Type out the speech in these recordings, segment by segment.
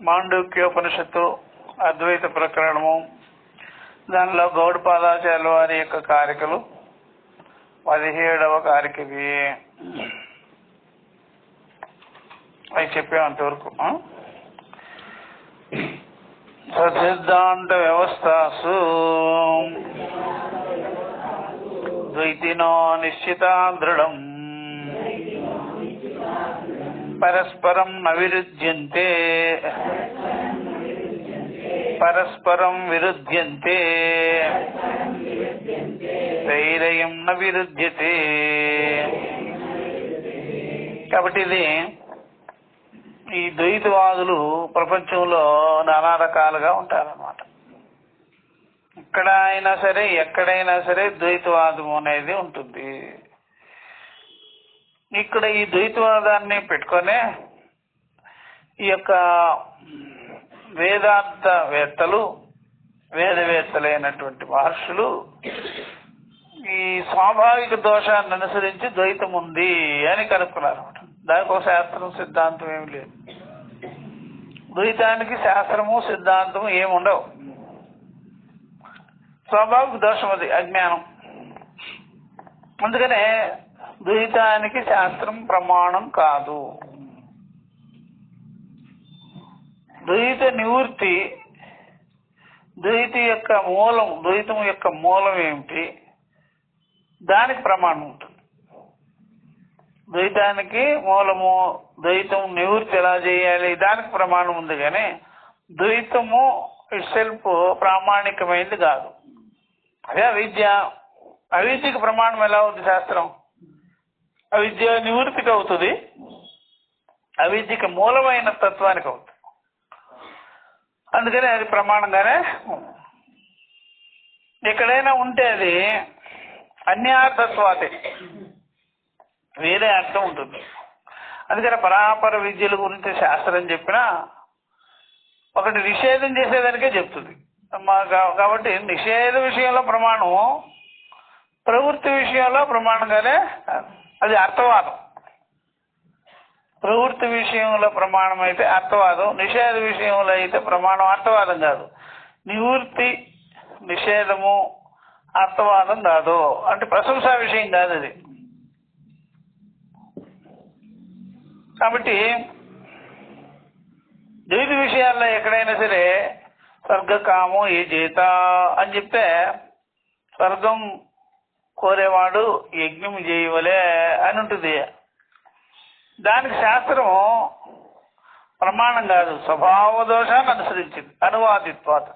మాండూక్యోపనిషత్తు అద్వైత ప్రకరణము, దానిలో గౌడపాదాచార్యుల వారి యొక్క కారికలు 17వ కారికవి అవి చెప్పేంతవరకు. ససిద్ధాంత వ్యవస్థాసు ద్వైతినో నిశ్చితా దృఢం పరస్పరం న విరుధ్యంతే పరస్పరం విరుధ్యంతే ధైర్యం న విరుధ్యతే. కాబట్టి ఇది ఈ ద్వైతవాదులు ప్రపంచంలో నానా రకాలుగా ఉంటారన్నమాట. ఇక్కడ అయినా సరే ఎక్కడైనా సరే ద్వైతవాదం అనేది ఉంటుంది. ఇక్కడ ఈ ద్వైతవాదాన్ని పెట్టుకొనే ఈ యొక్క వేదాంతవేత్తలు, వేదవేత్తలైనటువంటి మహర్షులు ఈ స్వాభావిక దోషాన్ని అనుసరించి ద్వైతం ఉంది అని కనుక్కున్నారు. దానికి ఒక శాస్త్రం సిద్ధాంతం ఏమి లేదు. ద్వైతానికి శాస్త్రము సిద్ధాంతము ఏముండవు. స్వాభావిక దోషం అది, అజ్ఞానం. అందుకనే ద్వైతానికి శాస్త్రం ప్రమాణం కాదు. ద్వైత నివృత్తి, ద్వైతం యొక్క మూలం ఏమిటి, దానికి ప్రమాణం ఉంటుంది. ద్వైతానికి మూలము, ద్వైతం నివృత్తి ఎలా చేయాలి, దానికి ప్రమాణం ఉంది. కానీ ద్వైతము ఇట్సెల్ఫ్ ప్రామాణికమైనది కాదు. అదే అవిద్య. అవిద్యకి ప్రమాణం ఎలా అవుతుంది శాస్త్రం? అవిద్య నివృత్తికి అవుతుంది, అవిద్యకి మూలమైన తత్వానికి అవుతుంది. అందుకని అది ప్రమాణంగానే ఎక్కడైనా ఉంటే అది అన్యార్థత్వాతే, వేరే అర్థం ఉంటుంది. అందుకని పరాపర విద్యల గురించి శాస్త్రం చెప్పినా ఒకటి నిషేధం చేసేదానికే చెప్తుంది. కాబట్టి నిషేధ విషయంలో ప్రమాణం, ప్రవృత్తి విషయంలో ప్రమాణంగానే అది అర్థవాదం. ప్రవృత్తి విషయంలో ప్రమాణం అయితే అర్థవాదం, నిషేధ విషయంలో అయితే ప్రమాణం అర్థవాదం కాదు. నివృత్తి నిషేధము అర్థవాదం కాదు, అంటే ప్రశంసా విషయం కాదు అది. కాబట్టి ద్వైత విషయాల్లో ఎక్కడైనా సరే స్వర్గకామం ఏ చేత అని చెప్తే, స్వర్గం కోరేవాడు యజ్ఞం చేయవలే అని ఉంటుంది. దానికి శాస్త్రం ప్రమాణం కాదు, స్వభావ దోషాన్ని అనుసరించింది. అనువాదిత్వాత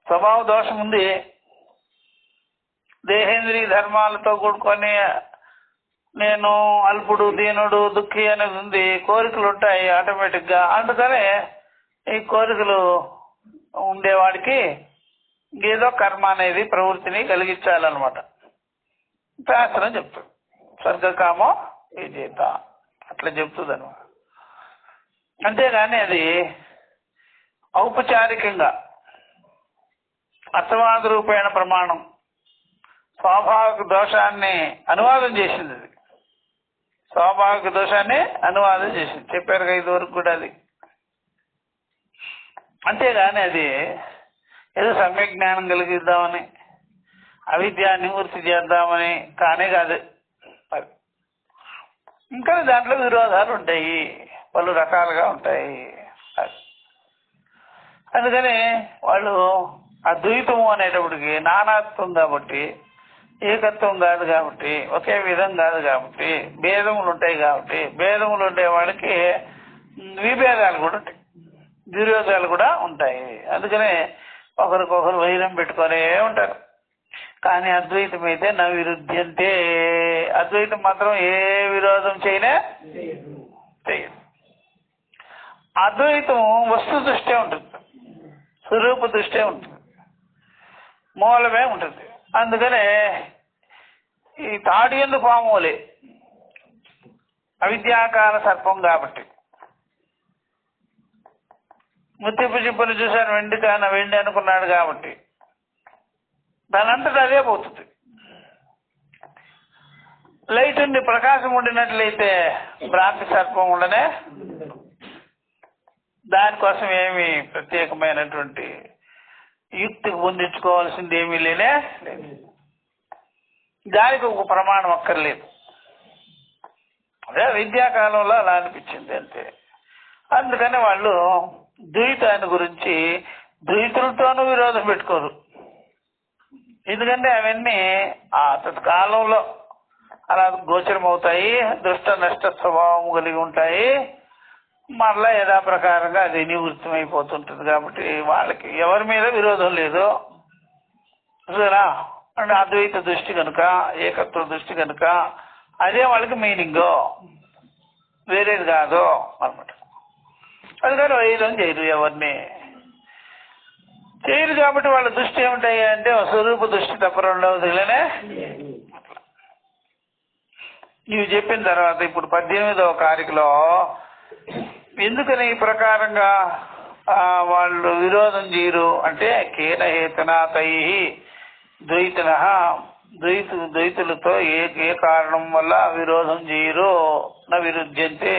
స్వభావ దోషం ఉంది. దేహేంద్రియ ధర్మాలతో కూడుకొని నేను అల్పుడు, దీనుడు, దుఃఖి అనేది ఉంది. కోరికలు ఉంటాయి ఆటోమేటిక్గా. అందుకనే ఈ కోరికలు ఉండేవాడికి ఏదో కర్మ అనేది, ప్రవృత్తిని కలిగించాలన్నమాట. శాస్త్రం చెప్తుంది స్వర్గకామం ఏ చేత అట్లా చెప్తుంది అనమాట. అంతేగాని అది ఔపచారికంగా అర్థవాద రూపేణ ప్రమాణం, స్వాభావిక దోషాన్ని అనువాదం చేసింది. అది స్వాభావిక దోషాన్ని అనువాదం చేసింది. చెప్పారు ఇదివరకు కూడా అది. అంతేగాని అది ఏదో సమ్యక్ జ్ఞానం కలిగిద్దామని, అవిద్య నివృత్తి చేద్దామని కానే కాదు. ఇంకా దాంట్లో విరోధాలు ఉంటాయి, పలు రకాలుగా ఉంటాయి. అందుకని వాళ్ళు అద్వైతము అనేటప్పటికి నానాత్వం కాబట్టి, ఏకత్వం కాదు కాబట్టి, ఒకే విధం కాదు కాబట్టి, భేదములు ఉంటాయి కాబట్టి, భేదములు ఉండే వాళ్ళకి విభేదాలు కూడా ఉంటాయి, విరోధాలు కూడా ఉంటాయి. అందుకనే ఒకరికొకరు వైరం పెట్టుకునే ఉంటారు. కానీ అద్వైతం అయితే నా విరుద్ధ్యంతే. అద్వైతం మాత్రం ఏ విరోధం చేయనే చేయదు. అద్వైతం వస్తు దృష్టే ఉంటుంది, స్వరూప దృష్టే ఉంటుంది, మూలమే ఉంటుంది. అందుకనే ఈ తాడు ఎందు పాములే అవిద్యాకార సర్పం కాబట్టి, ముత్తిపు చిప్పును చూశాను వెండి అనుకున్నాడు కాబట్టి దానంతటా అదే పోతుంది. లైట్ ఉండి ప్రకాశం ఉండినట్లయితే భ్రాంతి సర్పం ఉండనే. దానికోసం ఏమి ప్రత్యేకమైనటువంటి యుక్తికి పొందించుకోవాల్సింది ఏమీ లేదు. దానికి ఒక ప్రమాణం అక్కర్లేదు. అదే విద్యాకాలంలో అలా అనిపించింది అంతే. అందుకని వాళ్ళు ద్వైతాన్ని గురించి ద్వైతులతోనూ విరోధం పెట్టుకోరు. ఎందుకంటే అవన్నీ ఆ తత్కాలంలో అలా గోచరం అవుతాయి, దుష్ట నష్ట స్వభావం కలిగి ఉంటాయి, మరలా యథాప్రకారంగా అది నివృత్తం అయిపోతుంటుంది. కాబట్టి వాళ్ళకి ఎవరి మీద విరోధం లేదు. అంటే అద్వైత దృష్టి కనుక, ఏకత్వ దృష్టి కనుక అదే వాళ్ళకి మీనింగ్, వేరేది కాదు అనమాట. అందుకని వైద్యం చేయరు, ఎవరిని చేయరు. కాబట్టి వాళ్ళ దృష్టి ఏమిటాయి అంటే స్వరూప దృష్టి తప్ప రెండవదిగానే. ఇవి చెప్పిన తర్వాత ఇప్పుడు 18వ కారికలో ఎందుకని ఈ ప్రకారంగా వాళ్ళు విరోధం చేయరు అంటే కేన హేతున తై ద్వైతున ద్వైతులతో ఏ కారణం వల్ల విరోధం చేయరు, నా విరుధ్యతే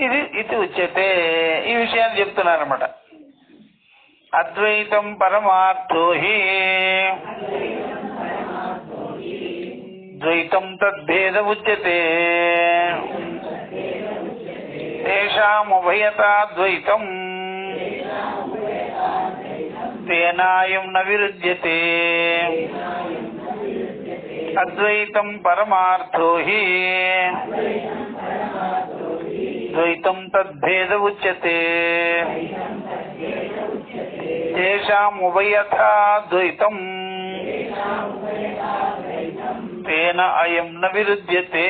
ఇది ఉచ్యతే. ఈ విషయాన్ని చెప్తున్నారన్నమాట. అద్వైతం పరమార్థో హి ద్వైతం తద్భేద ఉచ్యతే తేషాముభయతా ద్వైతం తేనాయం న విరుధ్యతే. అద్వైతం పరమార్థో హి ద్వైతం తద్భేద ఉచ్యతే తేషాముభయతా ద్వైతం తేన అయం న విరుధ్యతే.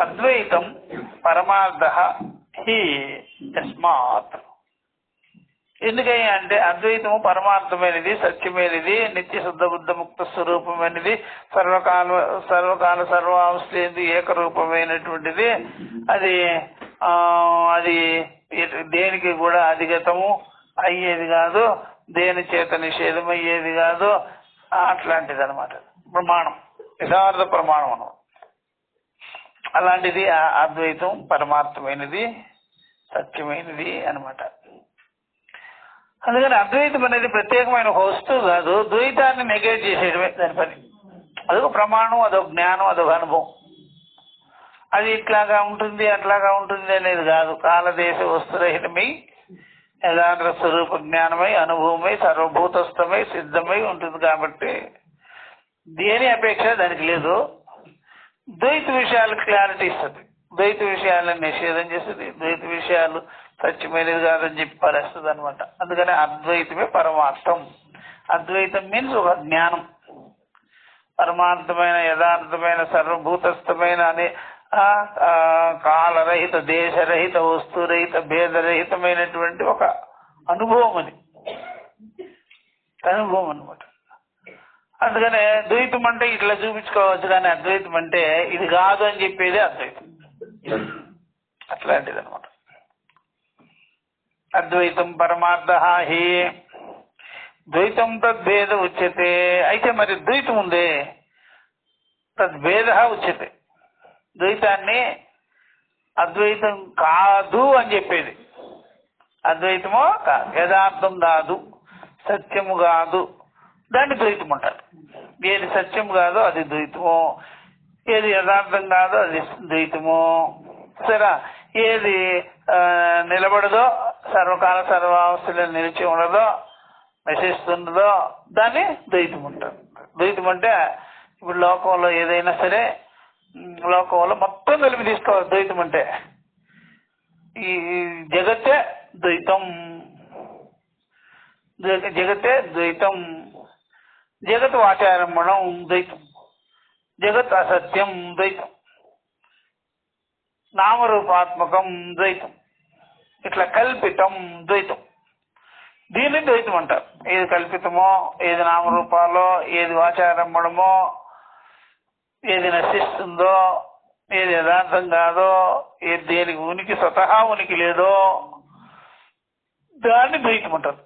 అద్వైతం పరమార్థః హి యస్మాత్. ఎందుకయ్యా అంటే అద్వైతము పరమార్థమైనది, సత్యమైనది, నిత్య శుద్ధ బుద్ధ ముక్త స్వరూపమైనది, సర్వకాల సర్వావస్థ ఏకరూపమైనటువంటిది. అది దేనికి కూడా అధిగతము అయ్యేది కాదు, దేని చేత నిషేధం అయ్యేది కాదు. అట్లాంటిది అనమాట ప్రమాణం, యథార్థ ప్రమాణం అన్నమాట. అలాంటిది అద్వైతం పరమార్థమైనది, సత్యమైనది అనమాట. అందుకని అద్వైతం అనేది ప్రత్యేకమైన ఒక వస్తువు కాదు, ద్వైతాన్ని నెగెట్ చేసేయడమే దాని పని. అదొక ప్రమాణం, అదొక జ్ఞానం, అదొక అనుభవం. అది ఇట్లాగా ఉంటుంది అట్లాగా ఉంటుంది అనేది కాదు. కాలదేశ వస్తురహితమై యథార్థ స్వరూప జ్ఞానమై అనుభవమై సర్వభూతస్థమై సిద్ధమై ఉంటుంది. కాబట్టి దేని అపేక్ష దానికి లేదు. ద్వైత విషయాలకు క్లారిటీ ఇస్తుంది, ద్వైత విషయాలను నిషేధం చేస్తుంది, ద్వైత విషయాలు సత్యమైనది కాదని చెప్పి పరేస్తుంది అనమాట. అందుకని అద్వైతమే పరమార్థం. అద్వైతం మీన్స్ ఒక జ్ఞానం, పరమార్థమైన యథార్థమైన సర్వభూతస్థమైన అనే కాలరహిత దేశరహిత వస్తురహిత భేదరహితమైనటువంటి ఒక అనుభవం, అది అనుభవం అనమాట. అందుకనే ద్వైతం అంటే ఇట్లా చూపించుకోవచ్చు, కానీ అద్వైతం అంటే ఇది కాదు అని చెప్పేది అద్వైతం. అట్లాంటిది అనమాట. అద్వైతం పరమార్థః హి ద్వైతం తద్భేద ఉచ్యతే. అయితే మరి ద్వైతం ఉందే, తద్భేద ఉచ్యతే. ద్వైతాన్ని అద్వైతం కాదు అని చెప్పేది. అద్వైతమో కాదు, యథార్థం కాదు, సత్యము కాదు, దాన్ని ద్వైతం అంటారు. ఏది సత్యం కాదో అది ద్వైతము, ఏది యథార్థం కాదో అది ద్వైతము. సరే, ఏది నిలబడదో, సర్వకాల సర్వావస్థలో నిలిచి ఉండదో, నశిస్తుండదో దాన్ని ద్వైతం అంటారు. ద్వైతం అంటే ఇప్పుడు లోకంలో ఏదైనా సరే, లోకంలో మొత్తం కలిపి తీసుకోవాలి. ద్వైతం అంటే ఈ జగత్తే ద్వైతం, జగత్తే ద్వైతం. జగత్ వాచారంభణం ద్వైతం, జగత్ అసత్యం ద్వైతం, నామరూపాత్మకం ద్వైతం, ఇట్లా కల్పితం ద్వైతం. దీన్ని ద్వైతం అంటారు. ఏది కల్పితమో, ఏది నామరూపాలో, ఏది వాచారంభణమో, ఏది నశిస్తుందో, ఏది యథార్థం కాదో, ఏది దేనికి ఉనికి స్వతహా ఉనికి లేదో దాన్ని ద్వైతం అంటారు.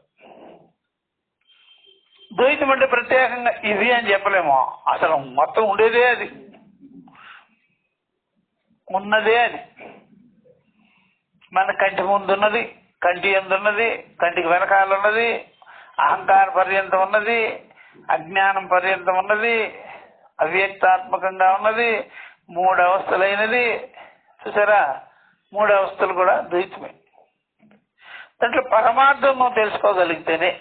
ద్వైతం అంటే ప్రత్యేకంగా ఇది అని చెప్పలేము. అసలు మొత్తం ఉండేదే అది, ఉన్నదే అది. మన కంటి ముందున్నది, కంటి ఎందున్నది, కంటికి వెనకాల ఉన్నది, అహంకార పర్యంతం ఉన్నది, అజ్ఞానం పర్యంతం ఉన్నది, అవ్యక్తాత్మకంగా ఉన్నది, 3 అవస్థలైనది. చూసారా, 3 అవస్థలు కూడా ద్వైతమే. దాంట్లో పరమార్థం నువ్వు తెలుసుకోగలిగితేనే.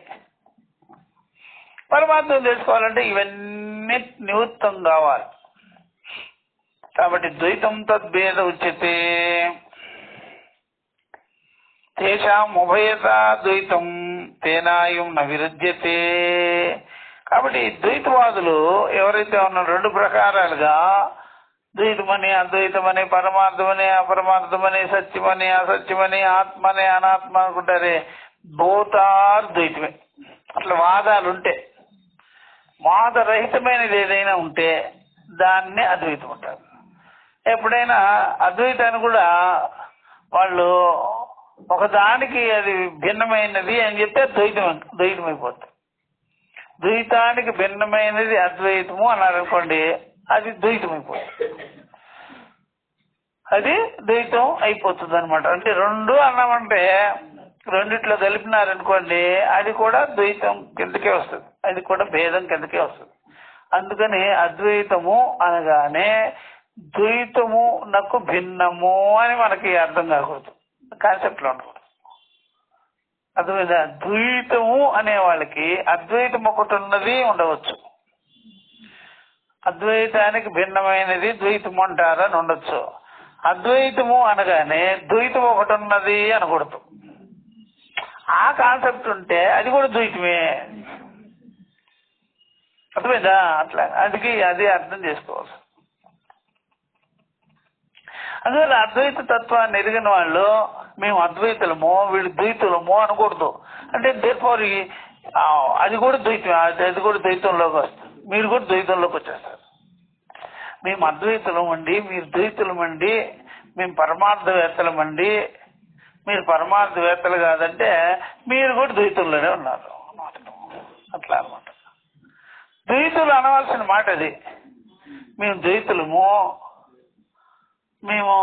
పరమార్థం తెలుసుకోవాలంటే ఇవన్నీ నివృత్తం కావాలి. కాబట్టి ద్వైతం తద్భేద ఉచ్యతే తేషాం ఉభయత ద్వైతం తేనాయం న విరుధ్యతే. కాబట్టి ద్వైతవాదులు ఎవరైతే ఉన్నారో 2 ప్రకారాలుగా ద్వైతమని, అద్వైతమని, పరమార్థమని, అపరమార్థమని, సత్యమని, అసత్యమని, ఆత్మని, అనాత్మ అనుకుంటారే, బోతార్ ద్వైతమే. అట్లా వాదాలు ఉంటే, వాదరహితమైనది ఏదైనా ఉంటే దాన్ని అద్వైతం అంటారు. ఎప్పుడైనా అద్వైతాన్ని కూడా వాళ్ళు ఒకదానికి అది భిన్నమైనది అని చెప్తే ద్వైతమైపోతుంది. ద్వైతానికి భిన్నమైనది అద్వైతము అన్నారనుకోండి, అది ద్వైతమైపోతుంది, అది ద్వైతం అయిపోతుంది అనమాట. అంటే 2 అన్నామంటే రెండిట్లో కలిపినారనుకోండి, అది కూడా ద్వైతం కిందకే వస్తుంది, అది కూడా భేదం కిందకే వస్తుంది. అందుకని అద్వైతము అనగానే ద్వైతము నాకు భిన్నము అని మనకి అర్థం కాకూడదు, కాన్సెప్ట్ లో ఉండకూడదు. అర్థమైందా? ద్వైతము అనే వాళ్ళకి అద్వైతం ఒకటి ఉన్నది ఉండవచ్చు, అద్వైతానికి భిన్నమైనది ద్వైతము అంటారని ఉండొచ్చు. అద్వైతము అనగానే ద్వైతం ఒకటి ఉన్నది అనకూడదు. ఆ కాన్సెప్ట్ ఉంటే అది కూడా ద్వైతమే. అర్థమైందా? అట్లా అది అర్థం చేసుకోవాలి. అందువల్ల అద్వైత తత్వాన్ని ఎరిగిన వాళ్ళు మేము అద్వైతులమో వీళ్ళు ద్వైతులమో అనకూడదు. అంటే దేర్ఫోర్ అది కూడా ద్వైతం, అది కూడా ద్వైతంలోకి వస్తుంది, మీరు కూడా ద్వైతంలోకి వచ్చేస్తారు. మేము అద్వైతులమండి, మీరు ద్వైతులమండి, మేము పరమార్థవేత్తలమండి, మీరు పరమార్థవేత్తలు కాదంటే మీరు కూడా ద్వైతుల్లోనే ఉన్నారు అట్లా అనమాట. ద్వైతులు అనవలసిన మాట అది. మేము ద్వైతులము, మేము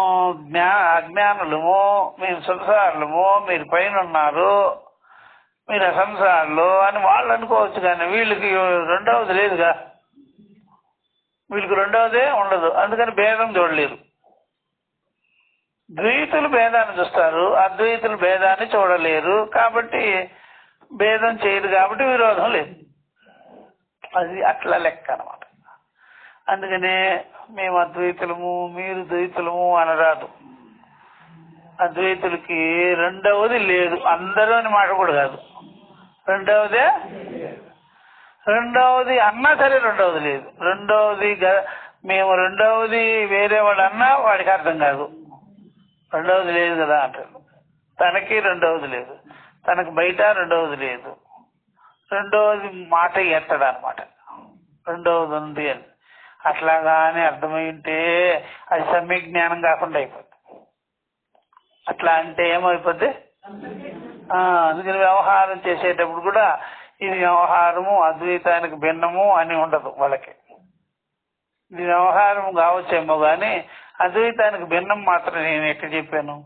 అజ్ఞానులము, మేము సంసారులము, మీరు పైన ఉన్నారు, మీరు అసంసారులు అని వాళ్ళు అనుకోవచ్చు. కానీ వీళ్ళకి రెండవది లేదుగా, వీళ్ళకి రెండవదే ఉండదు. అందుకని భేదం చూడలేరు. ద్వైతులు భేదాన్ని చూస్తారు, అద్వైతులు భేదాన్ని చూడలేరు. కాబట్టి భేదం చేయరు, కాబట్టి విరోధం లేదు. అది అట్లా లెక్క అనమాట. అందుకనే మేము అద్వైతులము మీరు ద్వైతులము అనరాదు. అద్వైతులకి రెండవది లేదు, అందరూ అని మాట కూడా కాదు. రెండవది అన్నా సరే రెండవది లేదు. మేము రెండవది వేరే వాడు అన్నా వాడికి అర్థం కాదు. రెండవది లేదు కదా అంటారు. తనకి రెండవది లేదు, తనకు బయట రెండవది లేదు. రెండవది మాట ఎత్తడు అనమాట, రెండవది ఉంది అని. అట్లాగానే అర్థమై ఉంటే అది సమ్యక్ జ్ఞానం కాకుండా అయిపోద్ది. అట్లా అంటే ఏమైపోద్ది? అందుకని వ్యవహారం చేసేటప్పుడు కూడా ఇది వ్యవహారము అద్వైతానికి భిన్నము అని ఉండదు వాళ్ళకి. ఇది వ్యవహారం కావచ్చేమో కానీ అద్వైతానికి భిన్నం మాత్రం నేను ఎట్లా చెప్పాను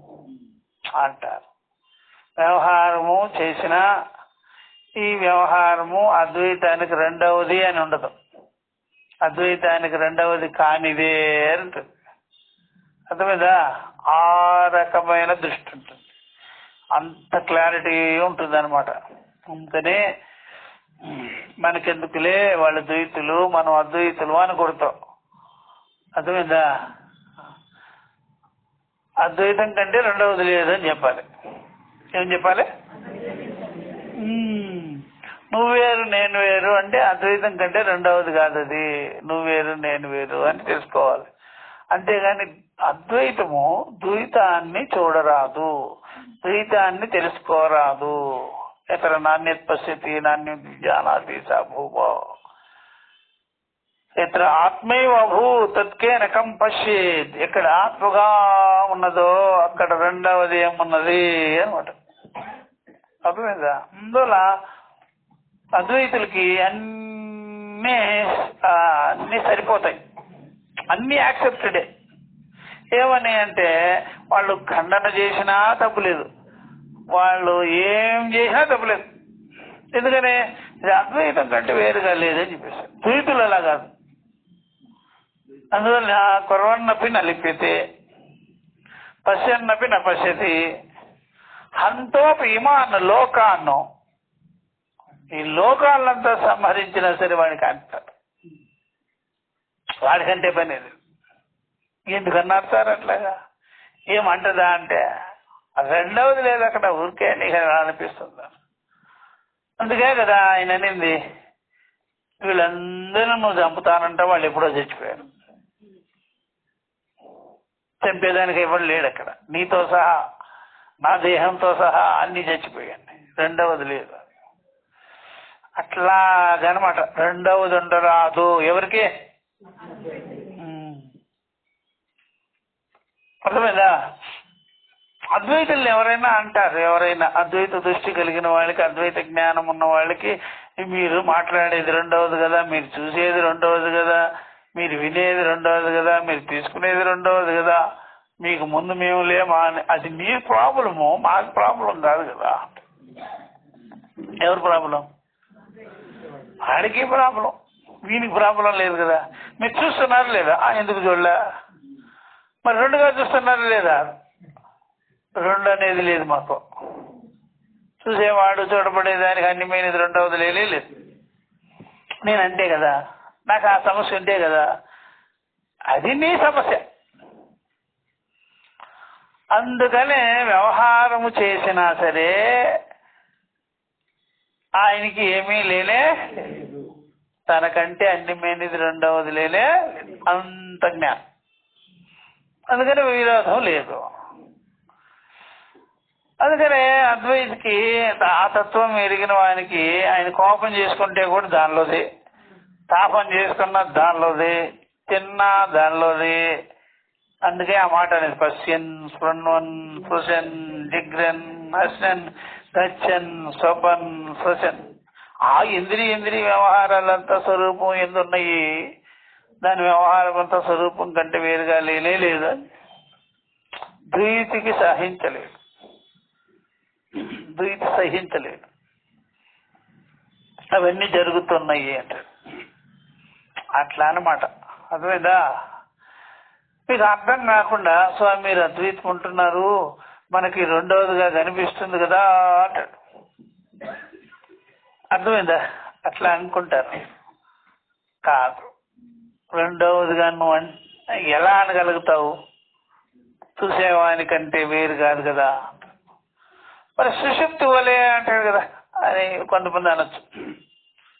అంటారు. వ్యవహారము చేసిన ఈ వ్యవహారము అద్వైతానికి రెండవది అని ఉండదు, అద్వైతానికి రెండవది కానిదే అంటుంది. అర్థమైందా? ఆ రకమైన దృష్టి ఉంటుంది, అంత క్లారిటీ ఉంటుంది అనమాట. అందుకనే మనకెందుకులే వాళ్ళు ద్వైతులు మనం అద్వైతులు అని కొడతాం. అర్థమైందా? అద్వైతం కంటే రెండవది లేదని చెప్పాలి. ఏం చెప్పాలి? నువ్వు వేరు నేను వేరు అంటే అద్వైతం కంటే రెండవది కాదు అది, నువ్వు వేరు నేను వేరు అని తెలుసుకోవాలి. అంతేగాని అద్వైతము ద్వైతాన్ని చూడరాదు, ద్వైతాన్ని తెలుసుకోరాదు. ఎక్కడ నాణ్యత పశ్యతి నాణ్యం జానాతి సా భూమో ఎత్ర ఆత్మైవ భూ తత్కేనకం పశ్యేత్. ఎక్కడ ఆత్మగా ఉన్నదో అక్కడ రెండవది ఏమున్నది అనమాట. అర్థమైందా? అందువల్ల అద్వైతులకి అన్నీ సరిపోతాయి, అన్నీ యాక్సెప్టెడే. ఏమని అంటే వాళ్ళు ఖండన చేసినా తప్పులేదు, వాళ్ళు ఏం చేసినా తప్పులేదు. ఎందుకని ఇది అద్వైతం కంటే వేరుగా లేదని చెప్పేసి. ద్వైతులు అలా కాదు. అందువల్ల కుర్వన్నపి నలిప్యతే పశ్యన్నపి నపశ్యతి హంతోపి ఇమాన్ లోకాన్ని, ఈ లోకాలంతా సంహరించినా సరే వాడికి అంటారు, వాడికంటే పని లేదు. ఎందుకన్నారు సార్ అట్లాగా? ఏమంటదా అంటే రెండవది లేదు అక్కడ, ఊరికే నీకు అనిపిస్తుంది. అందుకే కదా ఆయన అనింది, వీళ్ళందరూ నువ్వు చంపుతానంటే వాళ్ళు ఎప్పుడో చచ్చిపోయారు, చంపేదానికి ఎవరు లేడు అక్కడ, నీతో సహా నా దేహంతో సహా అన్ని చచ్చిపోయాయి, రెండవది లేదు. అట్లాగనమాట. రెండవది ఉండరాదు ఎవరికి? అర్థమైందా? అద్వైతులు ఎవరైనా అంటారు, ఎవరైనా అద్వైత దృష్టి కలిగిన వాళ్ళకి, అద్వైత జ్ఞానం ఉన్న వాళ్ళకి, మీరు మాట్లాడేది రెండవది కదా, మీరు చూసేది రెండవది కదా, మీరు వినేది రెండవది కదా, మీరు తీసుకునేది రెండవది కదా, మీకు ముందు మేము లేమా అని. అది మీ ప్రాబ్లము, మాకు ప్రాబ్లం కాదు కదా. ఎవరి ప్రాబ్లం? వాడికి ప్రాబ్లం, వీనికి ప్రాబ్లం లేదు కదా. మీరు చూస్తున్నారు లేదా? ఎందుకు చూడలే? మరి రెండుగా చూస్తున్నారు లేదా? రెండు అనేది లేదు మాకు. చూసేవాడు చూడబడేదానికి అన్ని పోయినది రెండవది లేదు. నేను అంతే కదా, నాకు ఆ సమస్య ఉంటే కదా, అది నీ సమస్య. అందుకనే వ్యవహారము చేసినా సరే ఆయనకి ఏమీ లేనే, తనకంటే అన్ని మేనిది రెండవది లేనే, అంత జ్ఞానం. అందుకని విరోధం లేదు. అందుకనే అద్వైతికి ఆ తత్వం ఎరిగిన వానికి ఆయన కోపం చేసుకుంటే కూడా దానిలోది, తాపం చేసుకున్న దానిలోది, తిన్నా దానిలోది. అందుకే ఆ మాట అనేది పశ్యన్ స్పృణ్వన్ స్పృశన్ జిగ్రన్ హస్నన్ గచ్చన్ స్వపన్ స్పృశన్. ఆ ఇంద్రియ వ్యవహారాలంతా స్వరూపం ఎందున్నాయి, దాని వ్యవహారం అంతా స్వరూపం కంటే వేరుగా లేనే లేదు. ద్వైతికి సహించలేదు, ద్వైతి సహించలేదు. అవన్నీ జరుగుతున్నాయి అంటారు. అట్లా అన్నమాట. అర్థమైందా? మీకు అర్థం కాకుండా స్వామి మీరు అద్వైతం ఉంటున్నారు, మనకి రెండవదిగా కనిపిస్తుంది కదా అంటాడు. అర్థమైందా? అట్లా అనుకుంటారు. కాదు, రెండవదిగా నువ్వు ఎలా అనగలుగుతావు? చూసేవానికంటే వేరు కాదు కదా. మరి సుషుప్తి వలే అంటాడు కదా అని కొంతమంది అనొచ్చు.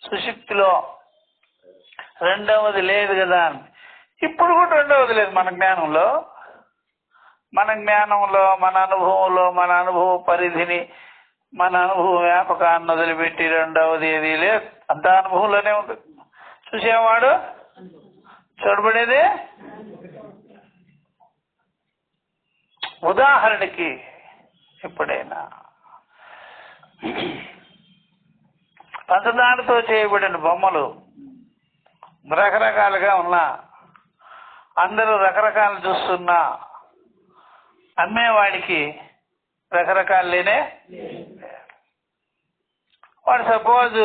సుషుప్తిలో రెండవది లేదు కదా అని. ఇప్పుడు కూడా రెండవది లేదు మన జ్ఞానంలో. మన అనుభవంలో, మన అనుభవ పరిధిని, మన అనుభవ వ్యాపకాన్ని వదిలిపెట్టి రెండవది ఏది లేదు. అంత అనుభవంలోనే ఉంది. చూసేవాడు చూడబడేదే. ఉదాహరణకి ఎప్పుడైనా పంచదారతో చేయబడిన బొమ్మలు రకరకాలుగా ఉన్నా, అందరూ రకరకాలు చూస్తున్నా, అమ్మేవాడికి రకరకాలేనే. వాడు సపోజ్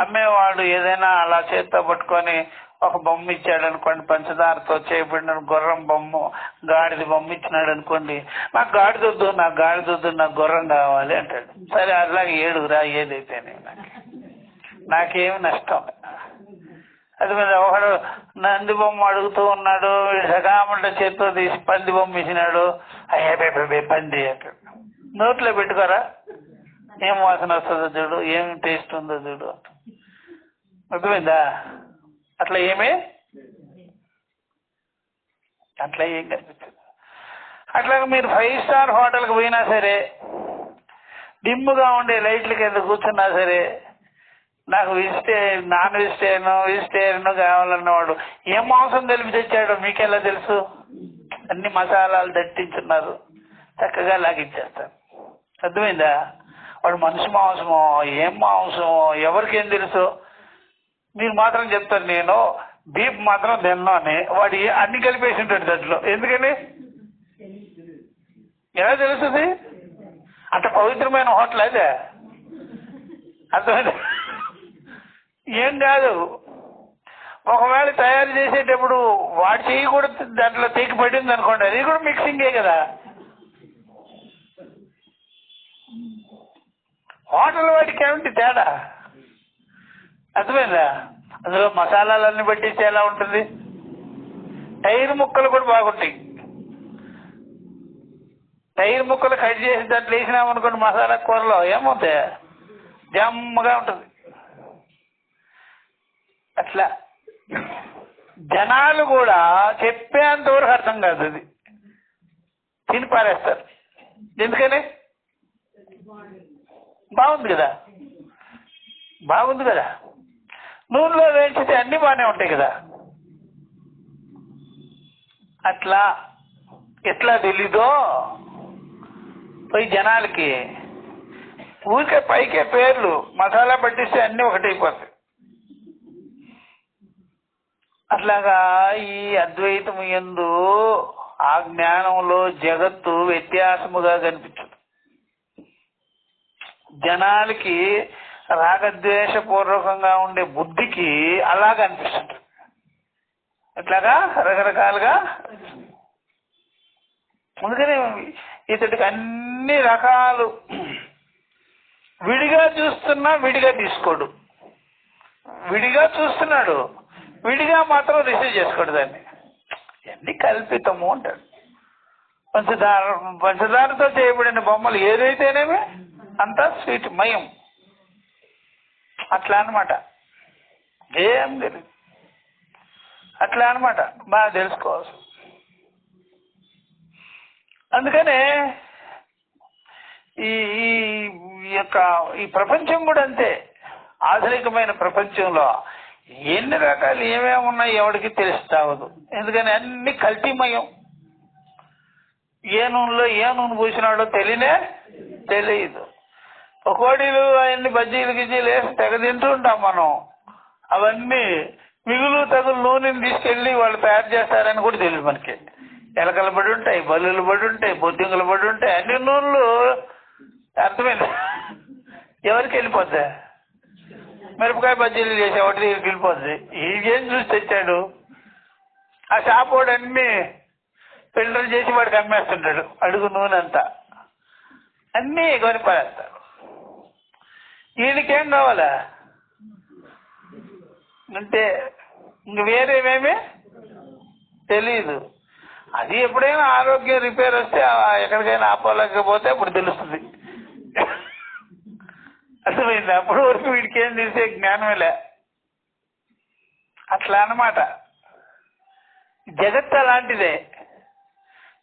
అమ్మేవాడు ఏదైనా అలా చేత్తో పట్టుకొని ఒక బొమ్మ ఇచ్చాడు అనుకోండి, పంచదారతో చేయబడిన గుర్రం బొమ్మ, గాడిద బొమ్మ ఇచ్చినాడు అనుకోండి, నాకు గాడిదొద్దు, నాకు గుర్రం కావాలి అంటాడు. సరే అట్లాగే ఏడుగురా ఏదైతే నాకేమి నష్టం. అది మీద ఒకడు నంది బొమ్మ అడుగుతూ ఉన్నాడు, సగామంట చేత్తో తీసి పంది బొమ్మ ఇచ్చినాడు, అయ్యే పంది అంటాడు. నోట్లో పెట్టుకోరా, ఏం వాసన వస్తుందో చూడు, ఏం టేస్ట్ ఉందో చూడు. అర్థమైందా? అట్లా ఏం కనిపించదు. అట్లాగే మీరు 5 స్టార్ హోటల్కి పోయినా సరే, డిమ్ముగా ఉండే లైట్ల కింద కూర్చున్నా సరే, నాకు నాన్ వెజిటేరియన్ కావాలన్నవాడు ఏం మాంసం కలిపి తెచ్చాడో మీకెలా తెలుసు? అన్ని మసాలాలు దట్టించున్నారు, చక్కగా లాగించేస్తారు. అర్థమైందా? వాడు మనిషి మాంసమో ఏం మాంసమో ఎవరికేం తెలుసు? మీరు మాత్రం చెప్తారు నేను బీఫ్ మాత్రం తిన్నా అని. వాడు అన్ని కలిపేసి ఉంటాడు దాంట్లో. ఎందుకని? తెలుస్తుంది? అంత పవిత్రమైన హోటల్ అదే. అర్థమైంది? ఏం కాదు. ఒకవేళ తయారు చేసేటప్పుడు వాడు చెయ్యి కూడా దాంట్లో తెగి పడింది అనుకోండి, అది కూడా మిక్సింగే కదా. హోటల్ వాడికి ఏమిటి తేడా? అర్థమైందా? అందులో మసాలాలన్నీ పట్టిస్తే ఎలా ఉంటుంది? టైర్ ముక్కలు కూడా బాగుంటాయి. టైర్ ముక్కలు కట్ చేసి దాంట్లో వేసినామనుకోండి మసాలా కూరలో, ఏమవుతాయి? జమ్మగా ఉంటుంది. అట్లా జనాలు కూడా చెప్పేంత వరకు అర్థం కాదు, అది తిని పారేస్తారు. ఎందుకని? బాగుంది కదా, బాగుంది కదా. నూనెలో వేయించితే అన్ని బాగానే ఉంటాయి కదా. అట్లా ఎట్లా తెలీదో పోయి జనాలకి ఊరికే పైకే పేర్లు మసాలా పట్టిస్తే అన్ని ఒకటైపోతాయి. అట్లాగా ఈ అద్వైతము యందు ఆ జ్ఞానంలో జగత్తు వ్యత్యాసముగా కనిపించదు. జనాలకి రాగద్వేషపూర్వకంగా ఉండే బుద్ధికి అలాగా అనిపిస్తుంది. ఎట్లాగా రకరకాలుగా. అందుకని ఇతడికి అన్ని రకాలు విడిగా చూస్తున్నా విడిగా తీసుకోడు, విడిగా చూస్తున్నాడు, విడిగా మాత్రం రిసీవ్ చేసుకోడు. దాన్ని అన్ని కల్పితము అంటాడు. పంచదారతో చేయబడిన బొమ్మలు ఏదైతేనేమి అంతా స్వీట్ మయం. అట్లా అనమాట. ఏం తెలియదు. అట్లా అనమాట. బాగా తెలుసుకోవచ్చు. అందుకనే ఈ యొక్క ఈ ప్రపంచం కూడా అంతే. ఆధునికమైన ప్రపంచంలో ఎన్ని రకాలు ఏమేమి ఉన్నాయి ఎవరికి తెలుస్తావదు. ఎందుకని అన్ని కల్తీమయం. ఏ నూనెలో ఏ నూనె పూసినాడో తెలియదు. పకోడీలు అవన్నీ బజ్జీలు గిజ్జీలు వేసి తెగ తింటూ ఉంటాం మనం. అవన్నీ మిగులు తగులు నూనెని తీసుకెళ్ళి వాళ్ళు తయారు చేస్తారని కూడా తెలియదు మనకి. ఎలకలు పడి ఉంటాయి, బల్లులు పడి ఉంటాయి, బొద్దింకలు పడి ఉంటాయి, అన్ని నూనెలు. అర్థమైంది? ఎవరికి వెళ్ళిపోద్ది? మిరపకాయ బజ్జీలు చేసే ఒకటి దగ్గరికి వెళ్ళిపోద్ది. ఏం చూసి తెచ్చాడు? ఆ షాప్ వాడు అన్ని ఫిల్టర్ చేసి వాడికి అమ్మేస్తుంటాడు. అడుగు నూనె అంతా అన్నీ కొనిపడేస్తాడు. వీడికేం కావాలా అంటే ఇంక వేరేమేమి తెలియదు. అది ఎప్పుడైనా ఆరోగ్యం రిపేర్ వస్తే ఎక్కడికైనా ఆపోలేకపోతే అప్పుడు తెలుస్తుంది. అర్థమైంది? అప్పుడు వరకు వీడికి ఏం తెలిసే జ్ఞానమేలే. అట్లా అన్నమాట. జగత్తు అలాంటిదే.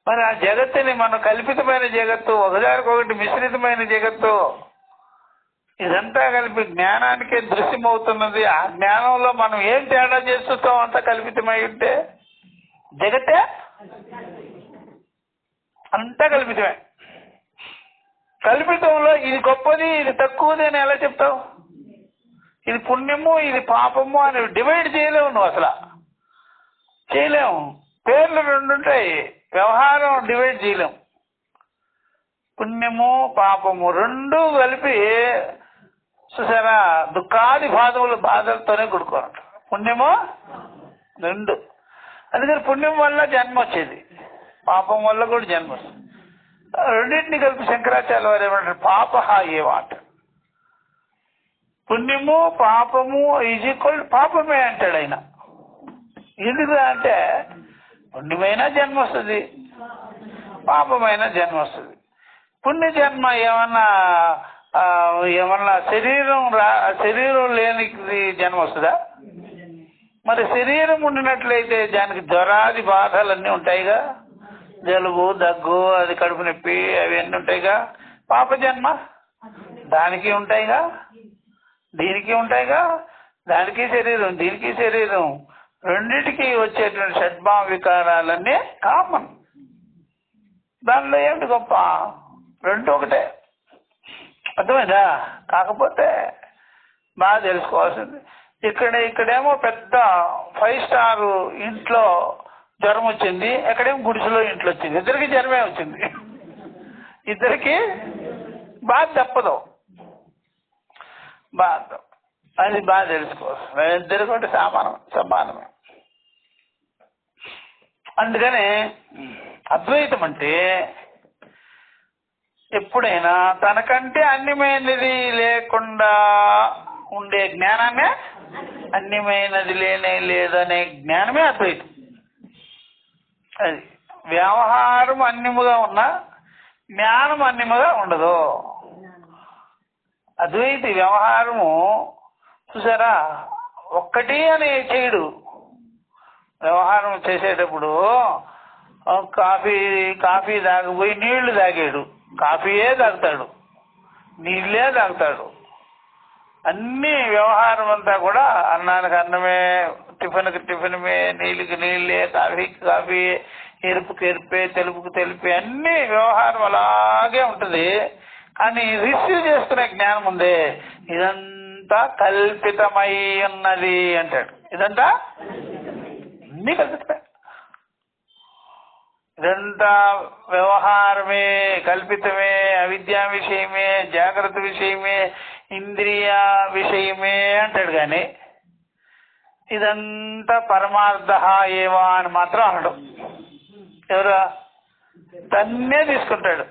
మరి ఆ జగత్తుని మనం కల్పితమైన జగత్తు, ఒకదానికొకటి మిశ్రితమైన జగత్తు, ఇదంతా కలిపి జ్ఞానానికే దృశ్యమవుతున్నది. ఆ జ్ఞానంలో మనం ఏం తేడా చేస్తాం? అంతా కల్పితమై ఉంటే జగత్తే అంతా కల్పితమే. కల్పితంలో ఇది గొప్పది, ఇది తక్కువది అని ఎలా చెప్తావు? ఇది పుణ్యము, ఇది పాపము అని డివైడ్ చేయలేవు. నువ్వు అసలు చేయలేము. పేర్లు రెండు ఉంటాయి, వ్యవహారం డివైడ్ చేయలేము. పుణ్యము పాపము రెండు కలిపి చూసారా, దుఃఖాది బాధలతోనే కొడుకోనంటారు. పుణ్యము రెండు. అందుకని పుణ్యం వల్ల జన్మ వచ్చేది, పాపం వల్ల కూడా జన్మ వస్తుంది. రెండింటిని కలిపి శంకరాచార్య వారు ఏమంటారు? పాప ఏవా అంటారు. పుణ్యము పాపము ఈజ్ ఈక్వల్ పాపమే అంటాడు ఆయన. ఎందుకు అంటే పుణ్యమైన జన్మ వస్తుంది, పాపమైన జన్మ వస్తుంది. పుణ్య జన్మ ఏమన్నా శరీరం లేని జన్మ వస్తుందా? మరి శరీరం ఉండినట్లయితే దానికి జ్వరాది బాధలన్నీ ఉంటాయిగా, జలుబు దగ్గు అది కడుపు నొప్పి అవన్నీ ఉంటాయిగా. పాప జన్మ దానికి ఉంటాయిగా, దీనికి ఉంటాయిగా. దానికి శరీరం, దీనికి శరీరం, రెండింటికి వచ్చేటువంటి షడ్భావ వికారాలన్నీ కామన్. దానిలో ఏమిటి గొప్ప? రెండు ఒకటే. అర్థమైందా? కాకపోతే బాగా తెలుసుకోవాల్సింది ఇక్కడేమో పెద్ద 5 స్టార్ ఇంట్లో జ్వరం వచ్చింది, ఎక్కడేమో గుడిసెలో ఇంట్లో వచ్చింది. ఇద్దరికి జ్వరమే వచ్చింది. ఇద్దరికి బాధ తప్పదు, బాధ అది బాగా తెలుసుకోవాలి. ఇద్దరికి ఒకటి సమానమే. అందుకని అద్వైతం అంటే ఎప్పుడైనా తనకంటే అన్యమైనది లేకుండా ఉండే జ్ఞానమే, అన్యమైనది లేనే లేదనే జ్ఞానమే అద్వైతం. అది వ్యవహారం అన్యముగా ఉన్నా జ్ఞానం అన్యముగా ఉండదు. అద్వైతి వ్యవహారము చూసారా, ఒక్కటి అని చేయడు. వ్యవహారం చేసేటప్పుడు కాఫీ తాగిపోయి నీళ్లు తాగాడు, కాఫీయే తాగుతాడు, నీళ్ళే తాగుతాడు. అన్ని వ్యవహారం అంతా కూడా అన్నానికి అన్నమే, టిఫిన్కి టిఫిన్మే, నీళ్ళకి నీళ్ళే, కాఫీకి కాఫీ, ఎరుపుకి ఎరుపే, తెలుపుకి తెలిపే, అన్ని వ్యవహారం అలాగే ఉంటుంది. కానీ రిసీవ్ చేసుకునే జ్ఞానం ఉంది, ఇదంతా కల్పితమై ఉన్నది అంటాడు. ఇదంతా అన్ని కల్పితమే, ఇదంతా వ్యవహారమే, కల్పితమే, అవిద్యా విషయమే, జాగ్రత్త విషయమే, ఇంద్రియ విషయమే అంటాడు. కానీ ఇదంతా పరమార్థ ఏవా అని మాత్రం అనడం. ఎవరు తన్నే తీసుకుంటాడు,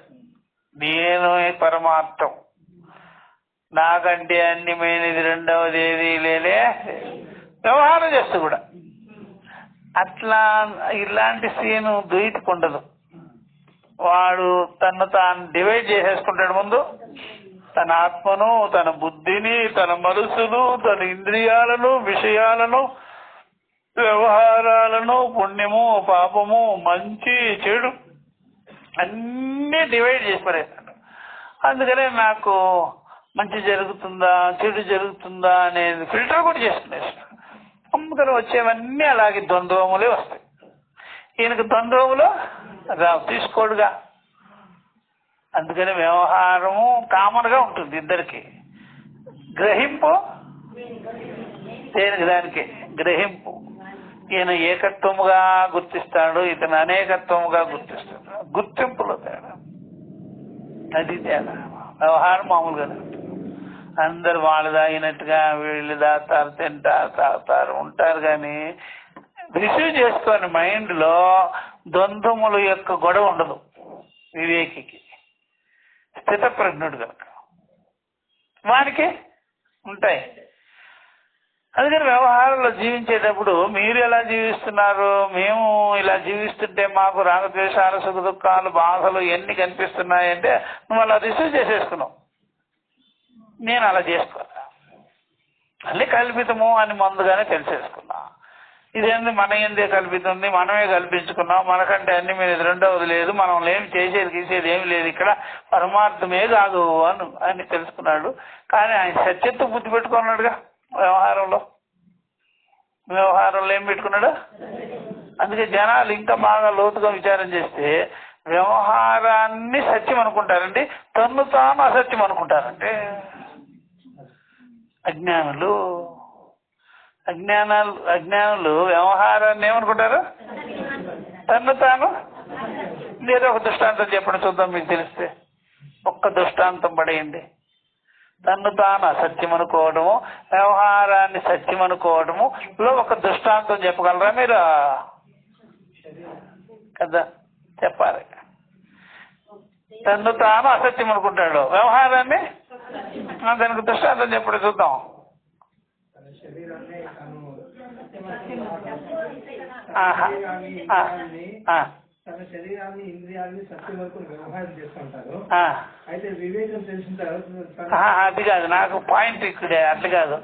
నేను పరమార్థం, నాకంటే అన్యమైనది రెండవది ఏది లేదే, వ్యవహారం చేస్తూ కూడా. అట్లా ఇలాంటి సీను ద్వైతకుండదు. వాడు తను తాను డివైడ్ చేసేసుకుంటాడు. ముందు తన ఆత్మను, తన బుద్ధిని, తన మనసును, తన ఇంద్రియాలను, విషయాలను, వ్యవహారాలను, పుణ్యము పాపము, మంచి చెడు అన్నీ డివైడ్ చేసి పడేస్తాడు. అందుకనే నాకు మంచి జరుగుతుందా చెడు జరుగుతుందా అనేది ఫిల్టర్ కూడా చేసుకునేస్తాడు. అందుకని వచ్చేవన్నీ అలాగే ద్వంద్వములే వస్తాయి. ఈయనకు ద్వంద్వములు రావు, తీసుకోడుగా. అందుకని వ్యవహారము కామన్ గా ఉంటుంది ఇద్దరికి. గ్రహింపు దేనికి దానికి గ్రహింపు. ఈయన ఏకత్వముగా గుర్తిస్తాడు, ఇతను అనేకత్వముగా గుర్తిస్తాడు. గుర్తింపులో తేడా, అది తేడా. వ్యవహారం మామూలుగా అందరు వాళ్ళు తాగినట్టుగా వీళ్ళు దాతారు, తింటారు, తాగుతారు, ఉంటారు. కానీ రిసీవ్ చేసుకొని మైండ్ లో ద్వంద్వముల యొక్క గొడవ ఉండదు వివేకికి, స్థితప్రజ్ఞుడు కనుక. వానికి ఉంటాయి. అందుకని వ్యవహారంలో జీవించేటప్పుడు మీరు ఎలా జీవిస్తున్నారు, మేము ఇలా జీవిస్తుంటే మాకు రాగద్వేషాలు, సుఖ దుఃఖాలు, బాధలు ఎన్ని కనిపిస్తున్నాయంటే నువ్వు అలా రిసీవ్ చేసేసుకున్నావు, నేను అలా చేసుకోవాలి, మళ్ళీ కల్పితము అని ముందుగానే తెలిసేసుకున్నా. ఇదేంది మన ఏందే కల్పితుంది, మనమే కల్పించుకున్నాం, మనకంటే అన్ని మీద రెండవది లేదు, మనం ఏమి చేసేది గీసేది ఏమి లేదు, ఇక్కడ పరమార్థమే కాదు అని తెలుసుకున్నాడు. కానీ ఆయన సత్యత్వం బుద్ధి పెట్టుకున్నాడుగా. వ్యవహారంలో ఏం పెట్టుకున్నాడు. అందుకే జనాలు ఇంకా బాగా లోతుగా విచారం చేస్తే వ్యవహారాన్ని సత్యం అనుకుంటారండి, తన్ను తాను అసత్యం అనుకుంటారంటే. అజ్ఞానులు వ్యవహారాన్ని ఏమనుకుంటారు, తన్ను తాను. లేదా ఒక దృష్టాంతం చెప్పండి చూద్దాం, మీకు తెలిస్తే. ఒక్క దృష్టాంతం పడేయండి. తన్ను తాను అసత్యం అనుకోవడము, వ్యవహారాన్ని సత్యం అనుకోవడము లో ఒక దృష్టాంతం చెప్పగలరా మీరు? కదా చెప్పాలి. తన్ను తాను అసత్యం అనుకుంటాడు, వ్యవహారాన్ని దానికి దృష్టాంతం చెప్పండి చూద్దాం. తన శరీరాన్ని ఇంద్రియాన్ని సత్యం వరకు వ్యవహారం చేస్తుంటారు. అయితే వివేకం తెలిసిన తర్వాత అది కాదు నాకు పాయింట్ ఇక్కడే. అట్లా కాదు.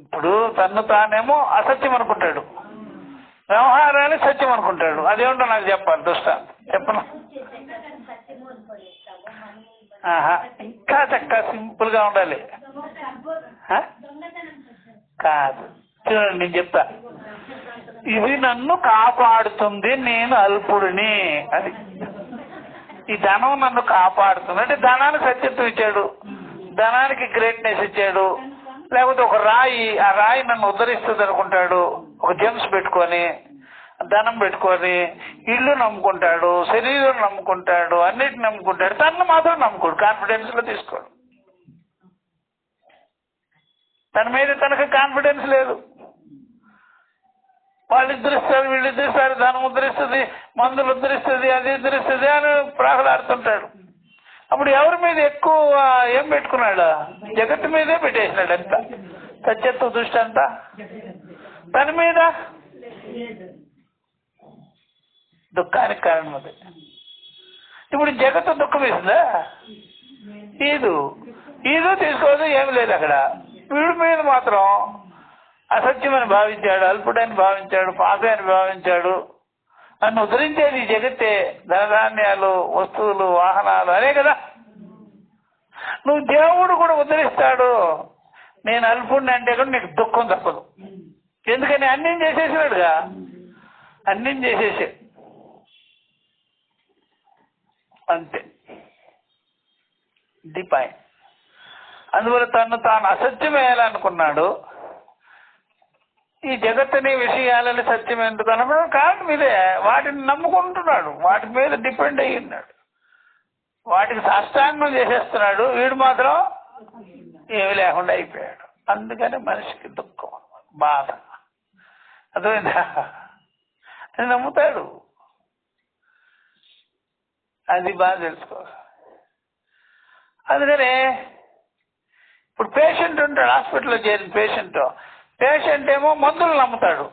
ఇప్పుడు తన్ను తానేమో అసత్యం అనుకుంటాడు, వ్యవహారాన్ని సత్యం అనుకుంటాడు. అదేమిటో నాకు చెప్పాలి దృష్టాంతం చెప్పను. ఇంకా చక్కగా సింపుల్ గా ఉండాలి. కాదు చూడండి, నేను చెప్తా. ఇది నన్ను కాపాడుతుంది, నేను అల్పుడిని. అది ఈ ధనం నన్ను కాపాడుతుంది అంటే ధనానికి సత్యత్వం ఇచ్చాడు, ధనానికి గ్రేట్నెస్ ఇచ్చాడు. లేకపోతే ఒక రాయి, ఆ రాయి నన్ను ఉద్ధరిస్తుంది అనుకుంటాడు, ఒక జెమ్స్ పెట్టుకొని ధనం పెట్టుకొని ఇల్లు నమ్ముకుంటాడు, శరీరం నమ్ముకుంటాడు, అన్నిటిని నమ్ముకుంటాడు, తనను మాత్రం నమ్ముకోడు, కాన్ఫిడెన్స్ లో తీసుకోడు. తన మీద తనకు కాన్ఫిడెన్స్ లేదు. వాళ్ళు ఉద్ధరిస్తారు, వీళ్ళు ఉద్ధరిస్తారు, ధనం ఉద్ధరిస్తుంది, మందులు ఉద్ధరిస్తుంది, అది ఉద్ధరిస్తుంది అని ప్రాహలాడుతుంటాడు. అప్పుడు ఎవరి మీద ఎక్కువ ఏం పెట్టుకున్నాడు? జగత్తు మీదే పెట్టేసినాడు. అంతా సత్యత్వ దృష్టి అంతా తన మీద. దుఃఖానికి కారణం అది. ఇప్పుడు జగత్తు దుఃఖం వేసిందా? ఈదు తీసుకోదు, ఏమి లేదు అక్కడ. వీడి మీద మాత్రం అసత్యమని భావించాడు, అల్పుడని భావించాడు, పాపి అని భావించాడు. నన్ను ఉద్ధరించేది ఈ జగత్తే, ధనధాన్యాలు, వస్తువులు, వాహనాలు అనే కదా. నువ్వు దేవుడు కూడా ఉద్ధరిస్తాడు, నేను అల్పుడిని అంటే కూడా నీకు దుఃఖం తప్పదు. ఎందుకని అన్నీ చేసేసినాడుగా, అన్నీ చేసేసాడు అంతే. ఇది పాయింట్. అందువల్ల తను తాను అసత్యం వేయాలనుకున్నాడు. ఈ జగత్తుని విషయాలని సత్యం ఎందుకు అన్నప్పుడు కారణం ఇదే. వాటిని నమ్ముకుంటున్నాడు, వాటి మీద డిపెండ్ అయ్యి ఉన్నాడు, వాటికి సాష్టాంగం చేసేస్తున్నాడు. వీడు మాత్రం ఏమి లేకుండా అయిపోయాడు. అందుకని మనిషికి దుఃఖం, బాధ. అర్థమైందా? అది నమ్ముతాడు. అది బాగా తెలుసుకోవాలి. అందుకని ఇప్పుడు పేషెంట్ ఉంటాడు, హాస్పిటల్లో చేరిన పేషెంట్ ఏమో మందులు నమ్ముతాడు,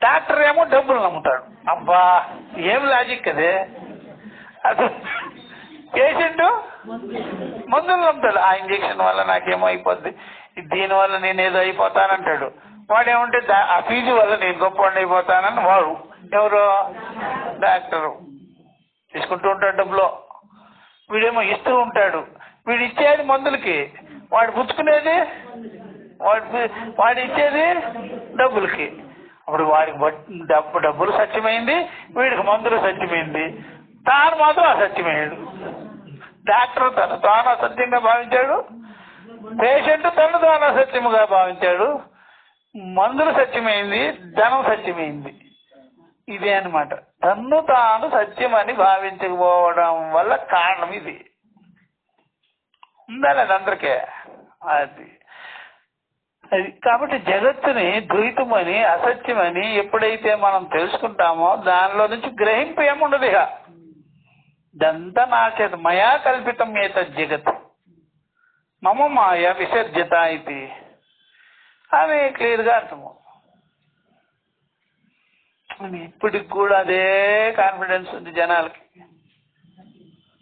డాక్టర్ ఏమో డబ్బులు నమ్ముతాడు. అబ్బా ఏం లాజిక్ అదే. అది పేషెంట్ మందులు నమ్ముతాడు. ఆ ఇంజక్షన్ వల్ల నాకేమో అయిపోద్ది, దీనివల్ల నేను ఏదో అయిపోతానంటాడు. వాడేమంటే ఆ ఫీజు వల్ల నేను గొప్పవాడిని అయిపోతానని వాడు. ఎవరు? డాక్టరు తీసుకుంటూ ఉంటాడు డబ్బులో. వీడేమో ఇస్తూ ఉంటాడు. వీడు ఇచ్చేది మందులకి, వాడు పుచ్చుకునేది, వాడు ఇచ్చేది డబ్బులకి. అప్పుడు వాడికి డబ్బులు సత్యమైంది, వీడికి మందులు సత్యమైంది, తాను మాత్రం అసత్యమయ్యాడు. డాక్టర్ తాను అసత్యంగా భావించాడు, పేషెంట్ తను తాను అసత్యముగా భావించాడు, మందులు సత్యమైంది, ధనం సత్యమైంది. ఇదే అన్నమాట. తన్ను తాను సత్యమని భావించకపోవడం వల్ల కారణం ఇది. ఉందా లేదు అందరికీ? అది కాబట్టి జగత్తుని ద్వైతమని, అసత్యమని ఎప్పుడైతే మనం తెలుసుకుంటామో దానిలో నుంచి గ్రహింపు ఏముండదు. ఇక ఇదంతా నా చేత మయా కల్పితం ఏతద్ జగత్ మమ మాయ విసర్జత ఇది అని క్లియర్గా అర్థము. ఇప్పటికి కూడా అదే కాన్ఫిడెన్స్ ఉంది జనాలకి.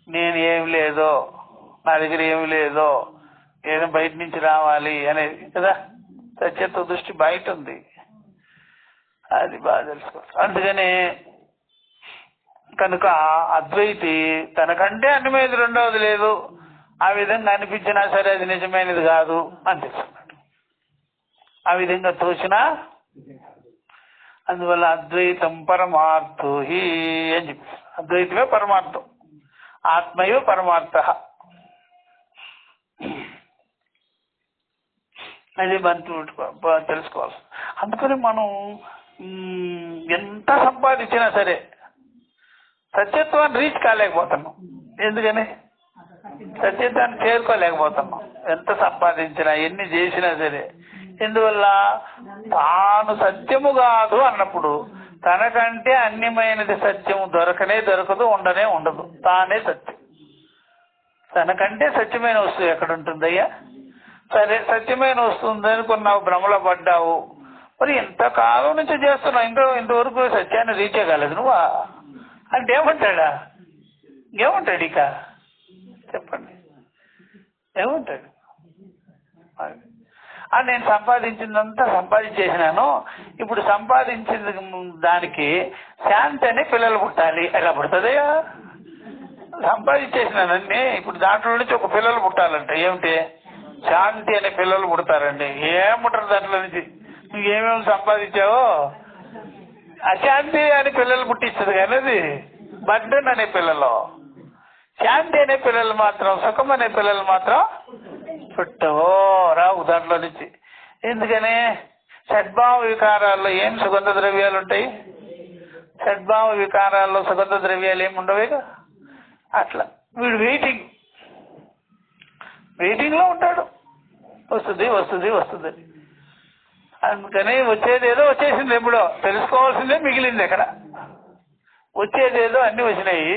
నేను ఏమి లేదో, నా దగ్గర ఏమి లేదో, ఏదో బయట నుంచి రావాలి అనేది కదా. సత్యత్వ దృష్టి బయట ఉంది, అది బాగా తెలుసుకోవచ్చు. అందుకని కనుక అద్వైతి తనకంటే అన్ని మీద రెండవది లేదు, ఆ విధంగా అనిపించినా సరే అది నిజమైనది కాదు అని తెలుసుకున్నాడు. ఆ విధంగా తోచినా. అందువల్ల అద్వైతం పరమార్థో హి అని చెప్పి, అద్వైతమే పరమార్థం, ఆత్మయో పరమార్థ. అది మనం తెలుసుకోవాలి. అందుకని మనం ఎంత సంపాదించినా సరే సత్యత్వాన్ని రీచ్ కాలేకపోతున్నాం. ఎందుకని? సత్యత్వాన్ని చేరుకోలేకపోతున్నాం. ఎంత సంపాదించినా, ఎన్ని చేసినా సరే. ఎందువల్ల? తాను సత్యము కాదు అన్నప్పుడు తనకంటే అన్యమైనది సత్యము దొరకదు, ఉండనే ఉండదు. తానే సత్యం. తనకంటే సత్యమైన వస్తువు ఎక్కడ ఉంటుందయ్యా? సరే, సత్యమైన వస్తుంది అనుకున్నావు, భ్రమలో పడ్డావు. మరి ఎంతకాలం నుంచి చేస్తున్నావు, ఇంతవరకు సత్యాన్ని రీచ్ అవ్వగలదు నువ్వా అంటే ఏమంటాడా? ఏమంటాడు? ఇక చెప్పండి, ఏమంటాడు? నేను సంపాదించిందంతా సంపాదించేసినాను, ఇప్పుడు సంపాదించిన దానికి శాంతి అనే పిల్లలు పుట్టాలి. ఎలా పుడుతుందయ్యా? సంపాదించేసినానన్నీ, ఇప్పుడు దాంట్లో నుంచి ఒక పిల్లలు పుట్టాలంటే ఏమిటి? శాంతి అనే పిల్లలు పుడతారండి. ఏం పుట్టరు దాంట్లో నుంచి. నువ్వు ఏమేమి సంపాదించావో అశాంతి అనే పిల్లలు పుట్టిస్తుంది కానీ అది బర్డెన్ అనే పిల్లలు. శాంతి అనే పిల్లలు మాత్రం, సుఖం అనే పిల్లలు మాత్రం పుట్టవో రావు దాంట్లో నుంచి. ఎందుకని? షడ్భావ వికారాల్లో ఏం సుగంధ ద్రవ్యాలు ఉంటాయి? షడ్భావ వికారాల్లో సుగంధ ద్రవ్యాలు ఏమి ఉండవేగా. అట్లా వీడు వెయిటింగ్లో ఉంటాడు, వస్తుంది వస్తుంది వస్తుంది. అందుకని వచ్చేదేదో వచ్చేసింది, ఎప్పుడో తెలుసుకోవాల్సిందే మిగిలింది. ఎక్కడ వచ్చేదేదో అన్ని వచ్చినాయి,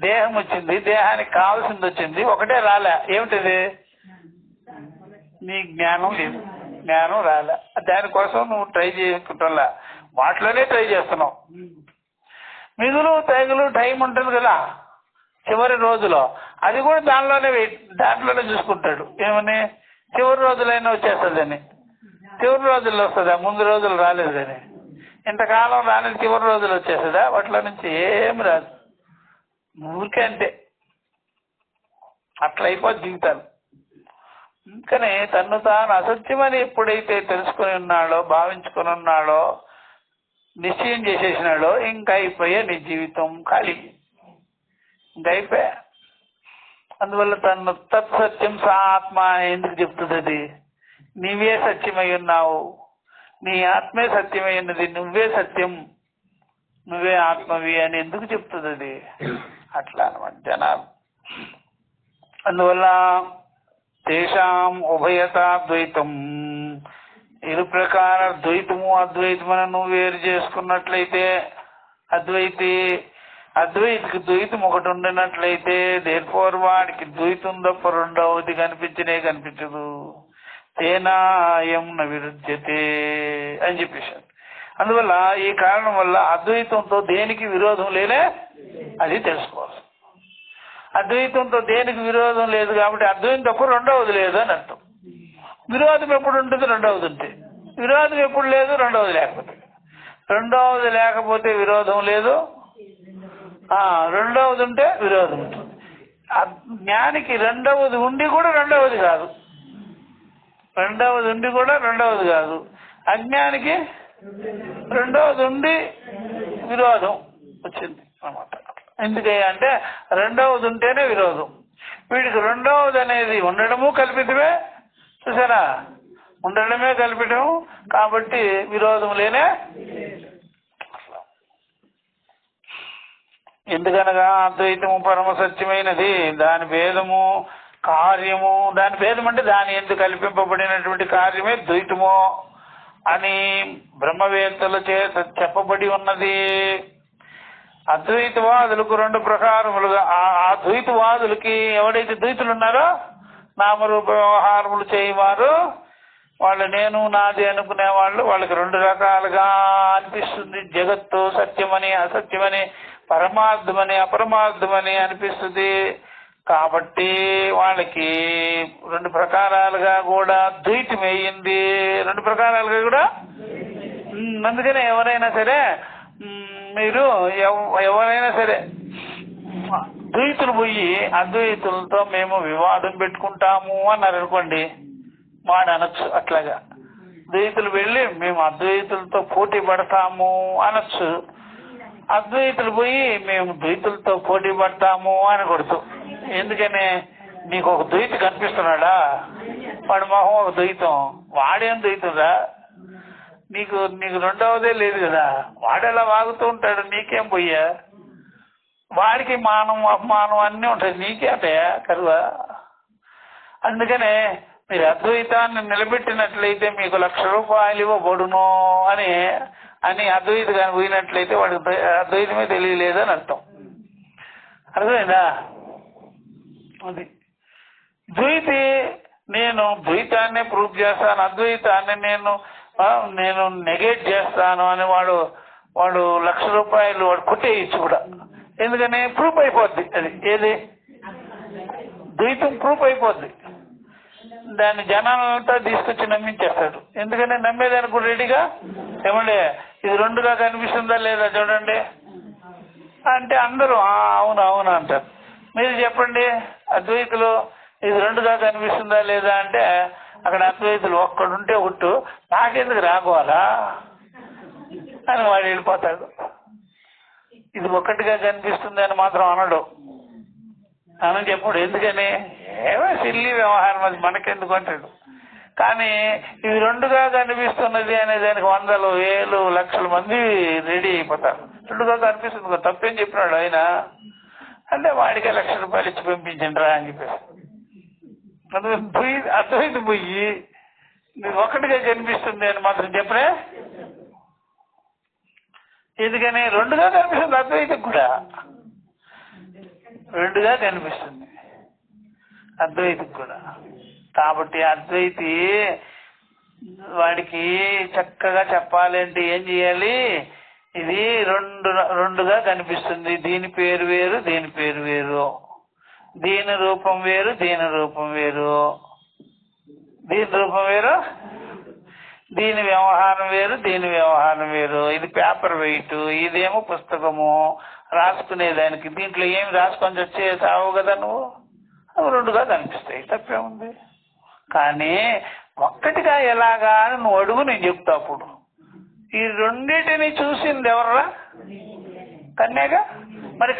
దేహం వచ్చింది, దేహానికి కావాల్సింది వచ్చింది, ఒకటే రాలే. ఏమిటిది? నీ జ్ఞానం లేదు, జ్ఞానం రాలే. దానికోసం నువ్వు ట్రై చేసుకుంటా, వాటిలోనే ట్రై చేస్తున్నావు. మిగులు తెగులు టైం ఉంటుంది కదా చివరి రోజులో, అది కూడా దాంట్లోనే చూసుకుంటాడు. ఏమని? చివరి రోజులైనా వచ్చేస్తుందని. చివరి రోజుల్లో వస్తుందా? ముందు రోజులు రాలేదని. ఇంతకాలం రాలేదు, చివరి రోజులు వచ్చేస్తుందా? వాటిలో నుంచి ఏమి రాదు, ఊరికే అంతే. అట్లా అయిపోద్ది జీవితాలు. కానీ తన్ను తాను అసత్యమని ఎప్పుడైతే తెలుసుకుని ఉన్నాడో, భావించుకుని ఉన్నాడో, నిశ్చయం చేసేసినాడో, ఇంకా అయిపోయా నీ జీవితం ఖాళీ, ఇంకా అయిపోయా. అందువల్ల తను తత్సత్యం సా ఆత్మ ఎందుకు చెప్తుంది? అది నీవే సత్యమై ఉన్నావు, నీ ఆత్మే సత్యమై ఉన్నది, నువ్వే సత్యం, నువ్వే ఆత్మవి అని ఎందుకు చెప్తుంది అది? అట్లా అనమాట జనాలు. అందువల్ల తేషాం ఉభయత ద్వైతం, ఇరు ప్రకార ద్వైతము అద్వైతమని నువ్వు వేరు చేసుకున్నట్లయితే, అద్వైతికి ద్వైతం ఒకటి ఉండినట్లయితే, దేర్ఫోర్ వాడికి ద్వైతం తప్ప రెండవది కనిపించదు. తేనాయం న విరుధ్యతే అని చెప్పేశారు. అందువల్ల ఈ కారణం వల్ల అద్వైతంతో దేనికి విరోధం లేనే, అది తెలుసుకోవాలి. అద్వైతంతో దేనికి విరోధం లేదు కాబట్టి అద్వైతం తప్ప రెండవది లేదు అని అర్థం. విరోధం ఎప్పుడు ఉంటుంది? రెండవది ఉంటే. విరోధం ఎప్పుడు లేదు? రెండవది లేకపోతే. రెండవది లేకపోతే విరోధం లేదు, రెండవది ఉంటే విరోధం ఉంటుంది. జ్ఞానికి రెండవది ఉండి కూడా రెండవది కాదు, రెండవది ఉండి కూడా రెండవది కాదు. అజ్ఞానికి రెండవది ఉండి విరోధం వచ్చింది అన్నమాట. ఎందుకంటే రెండవది ఉంటేనే విరోధం. వీడికి రెండవది అనేది ఉండడము కల్పితమే, చూసారా, ఉండడమే కల్పితం కాబట్టి విరోధం లేనే. ఎందుకనగా అద్వైతము పరమ సత్యమైనది, దాని భేదము కార్యము, దాని భేదం అంటే దాని ఎందుకు కల్పింపబడినటువంటి కార్యమే ద్వైతము అని బ్రహ్మవేత్తల చేత చెప్పబడి ఉన్నది. అద్వైతవాదులకు రెండు ప్రకారములుగా, ఆ ద్వైతవాదులకి ఎవడైతే ద్వైతులు ఉన్నారో, నామరూప వ్యవహారములు చేయవారు, వాళ్ళు నేను నాది అనుకునే వాళ్ళకి రెండు రకాలుగా అనిపిస్తుంది. జగత్తు సత్యమని అసత్యమని, పరమార్థమని అపరమార్థమని అనిపిస్తుంది. కాబట్టి వాళ్ళకి రెండు ప్రకారాలుగా కూడా ద్వైతం అయ్యింది, రెండు ప్రకారాలుగా కూడా. అందుకనే ఎవరైనా సరే, మీరు ఎవరైనా సరే ద్వైతులు పోయి అద్వైతులతో మేము వివాదం పెట్టుకుంటాము అన్నారు అనుకోండి, వాడు అనొచ్చు. అట్లాగా ద్వైతులు వెళ్ళి మేము అద్వైతులతో పోటీ పడతాము అనొచ్చు. అద్వైతులు పోయి మేము ద్వైతులతో పోటీ పడతాము అనకూడదు. ఎందుకని? నీకు ఒక ద్వైతి కనిపిస్తున్నాడా, వాడి మొహం ఒక ద్వైతం, వాడేం ద్వైతుందా? నీకు రెండవదే లేదు కదా, వాడెలా వాగుతూ ఉంటాడు, నీకేం పోయా? వాడికి మానం అపమానం అన్నీ ఉంటాయి, నీకే అంటాయా కరువా? అందుకనే మీరు అద్వైతాన్ని నిలబెట్టినట్లయితే మీకు ₹1,00,000 ఇవ్వబడును అని అద్వైత కానీ పోయినట్లయితే వాడికి అద్వైతమే తెలియలేదని అర్థం. అర్థమైందా? అది ద్వైతి, నేను ద్వైతాన్నే ప్రూఫ్ చేస్తాను, అద్వైతాన్ని నేను నెగేట్ చేస్తాను అని వాడు ₹1,00,000 వాడు కొట్టేయచ్చు కూడా. ఎందుకని? ప్రూఫ్ అయిపోద్ది. అది ఏది? ద్వైతం ప్రూఫ్ అయిపోద్ది. దాన్ని జనాలంతా తీసుకొచ్చి నమ్మించేస్తాడు. ఎందుకని? నమ్మేదానికి కూడా రెడీగా. ఏమంటే ఇది రెండుగా కనిపిస్తుందా లేదా చూడండి అంటే అందరూ అవును అంటారు. మీరు చెప్పండి, అద్వైతులు ఇది రెండుగా కనిపిస్తుందా లేదా అంటే అక్కడ అద్వైతులు ఒక్కడుంటే ఒట్టు, నాకెందుకు రాగోవాలా అని వాడు వెళ్ళిపోతాడు. ఇది ఒక్కటిగా కనిపిస్తుంది అని మాత్రం అనడు, అని చెప్పాడు. ఎందుకని? ఏమో సిల్లి వ్యవహారం, అది మనకెందుకు అంటాడు. కానీ ఇవి రెండుగా కనిపిస్తున్నది అనే దానికి 100,000, 1,00,000 మంది రెడీ అయిపోతారు. రెండుగా కనిపిస్తుంది. తప్పేం చెప్పినాడు ఆయన అంటే వాడికి ₹1,00,000 ఇచ్చి పంపించండి రా అని చెప్పేసి. అద్వైతం పోయి నీకు ఒక్కటిగా కనిపిస్తుంది అని మాత్రం చెప్పరే. ఎందుకని రెండుగా కనిపిస్తుంది అద్వైతం కూడా, రెండుగా కనిపిస్తుంది అద్వైతం కూడా. కాబట్టి అద్వైతి వాడికి చక్కగా చెప్పాలి అంటే ఏం చేయాలి, ఇది రెండుగా కనిపిస్తుంది, దీని పేరు వేరు దీని పేరు వేరు, దీని రూపం వేరు దీని రూపం వేరు, దీని రూపం వేరు, దీని వ్యవహారం వేరు దీని వ్యవహారం వేరు. ఇది పేపర్ వెయిట్, ఇదేమో పుస్తకము రాసుకునేదానికి. దీంట్లో ఏమి రాసుకొని వచ్చే సావు కదా నువ్వు, అవి రెండుగా కనిపిస్తాయి, తప్పేముంది. కానీ ఒక్కటిగా ఎలాగా అని నువ్వు అడుగు, నేను చెప్తా. అప్పుడు ఈ రెండింటిని చూసింది ఎవర్రా, కన్యాగా. మరి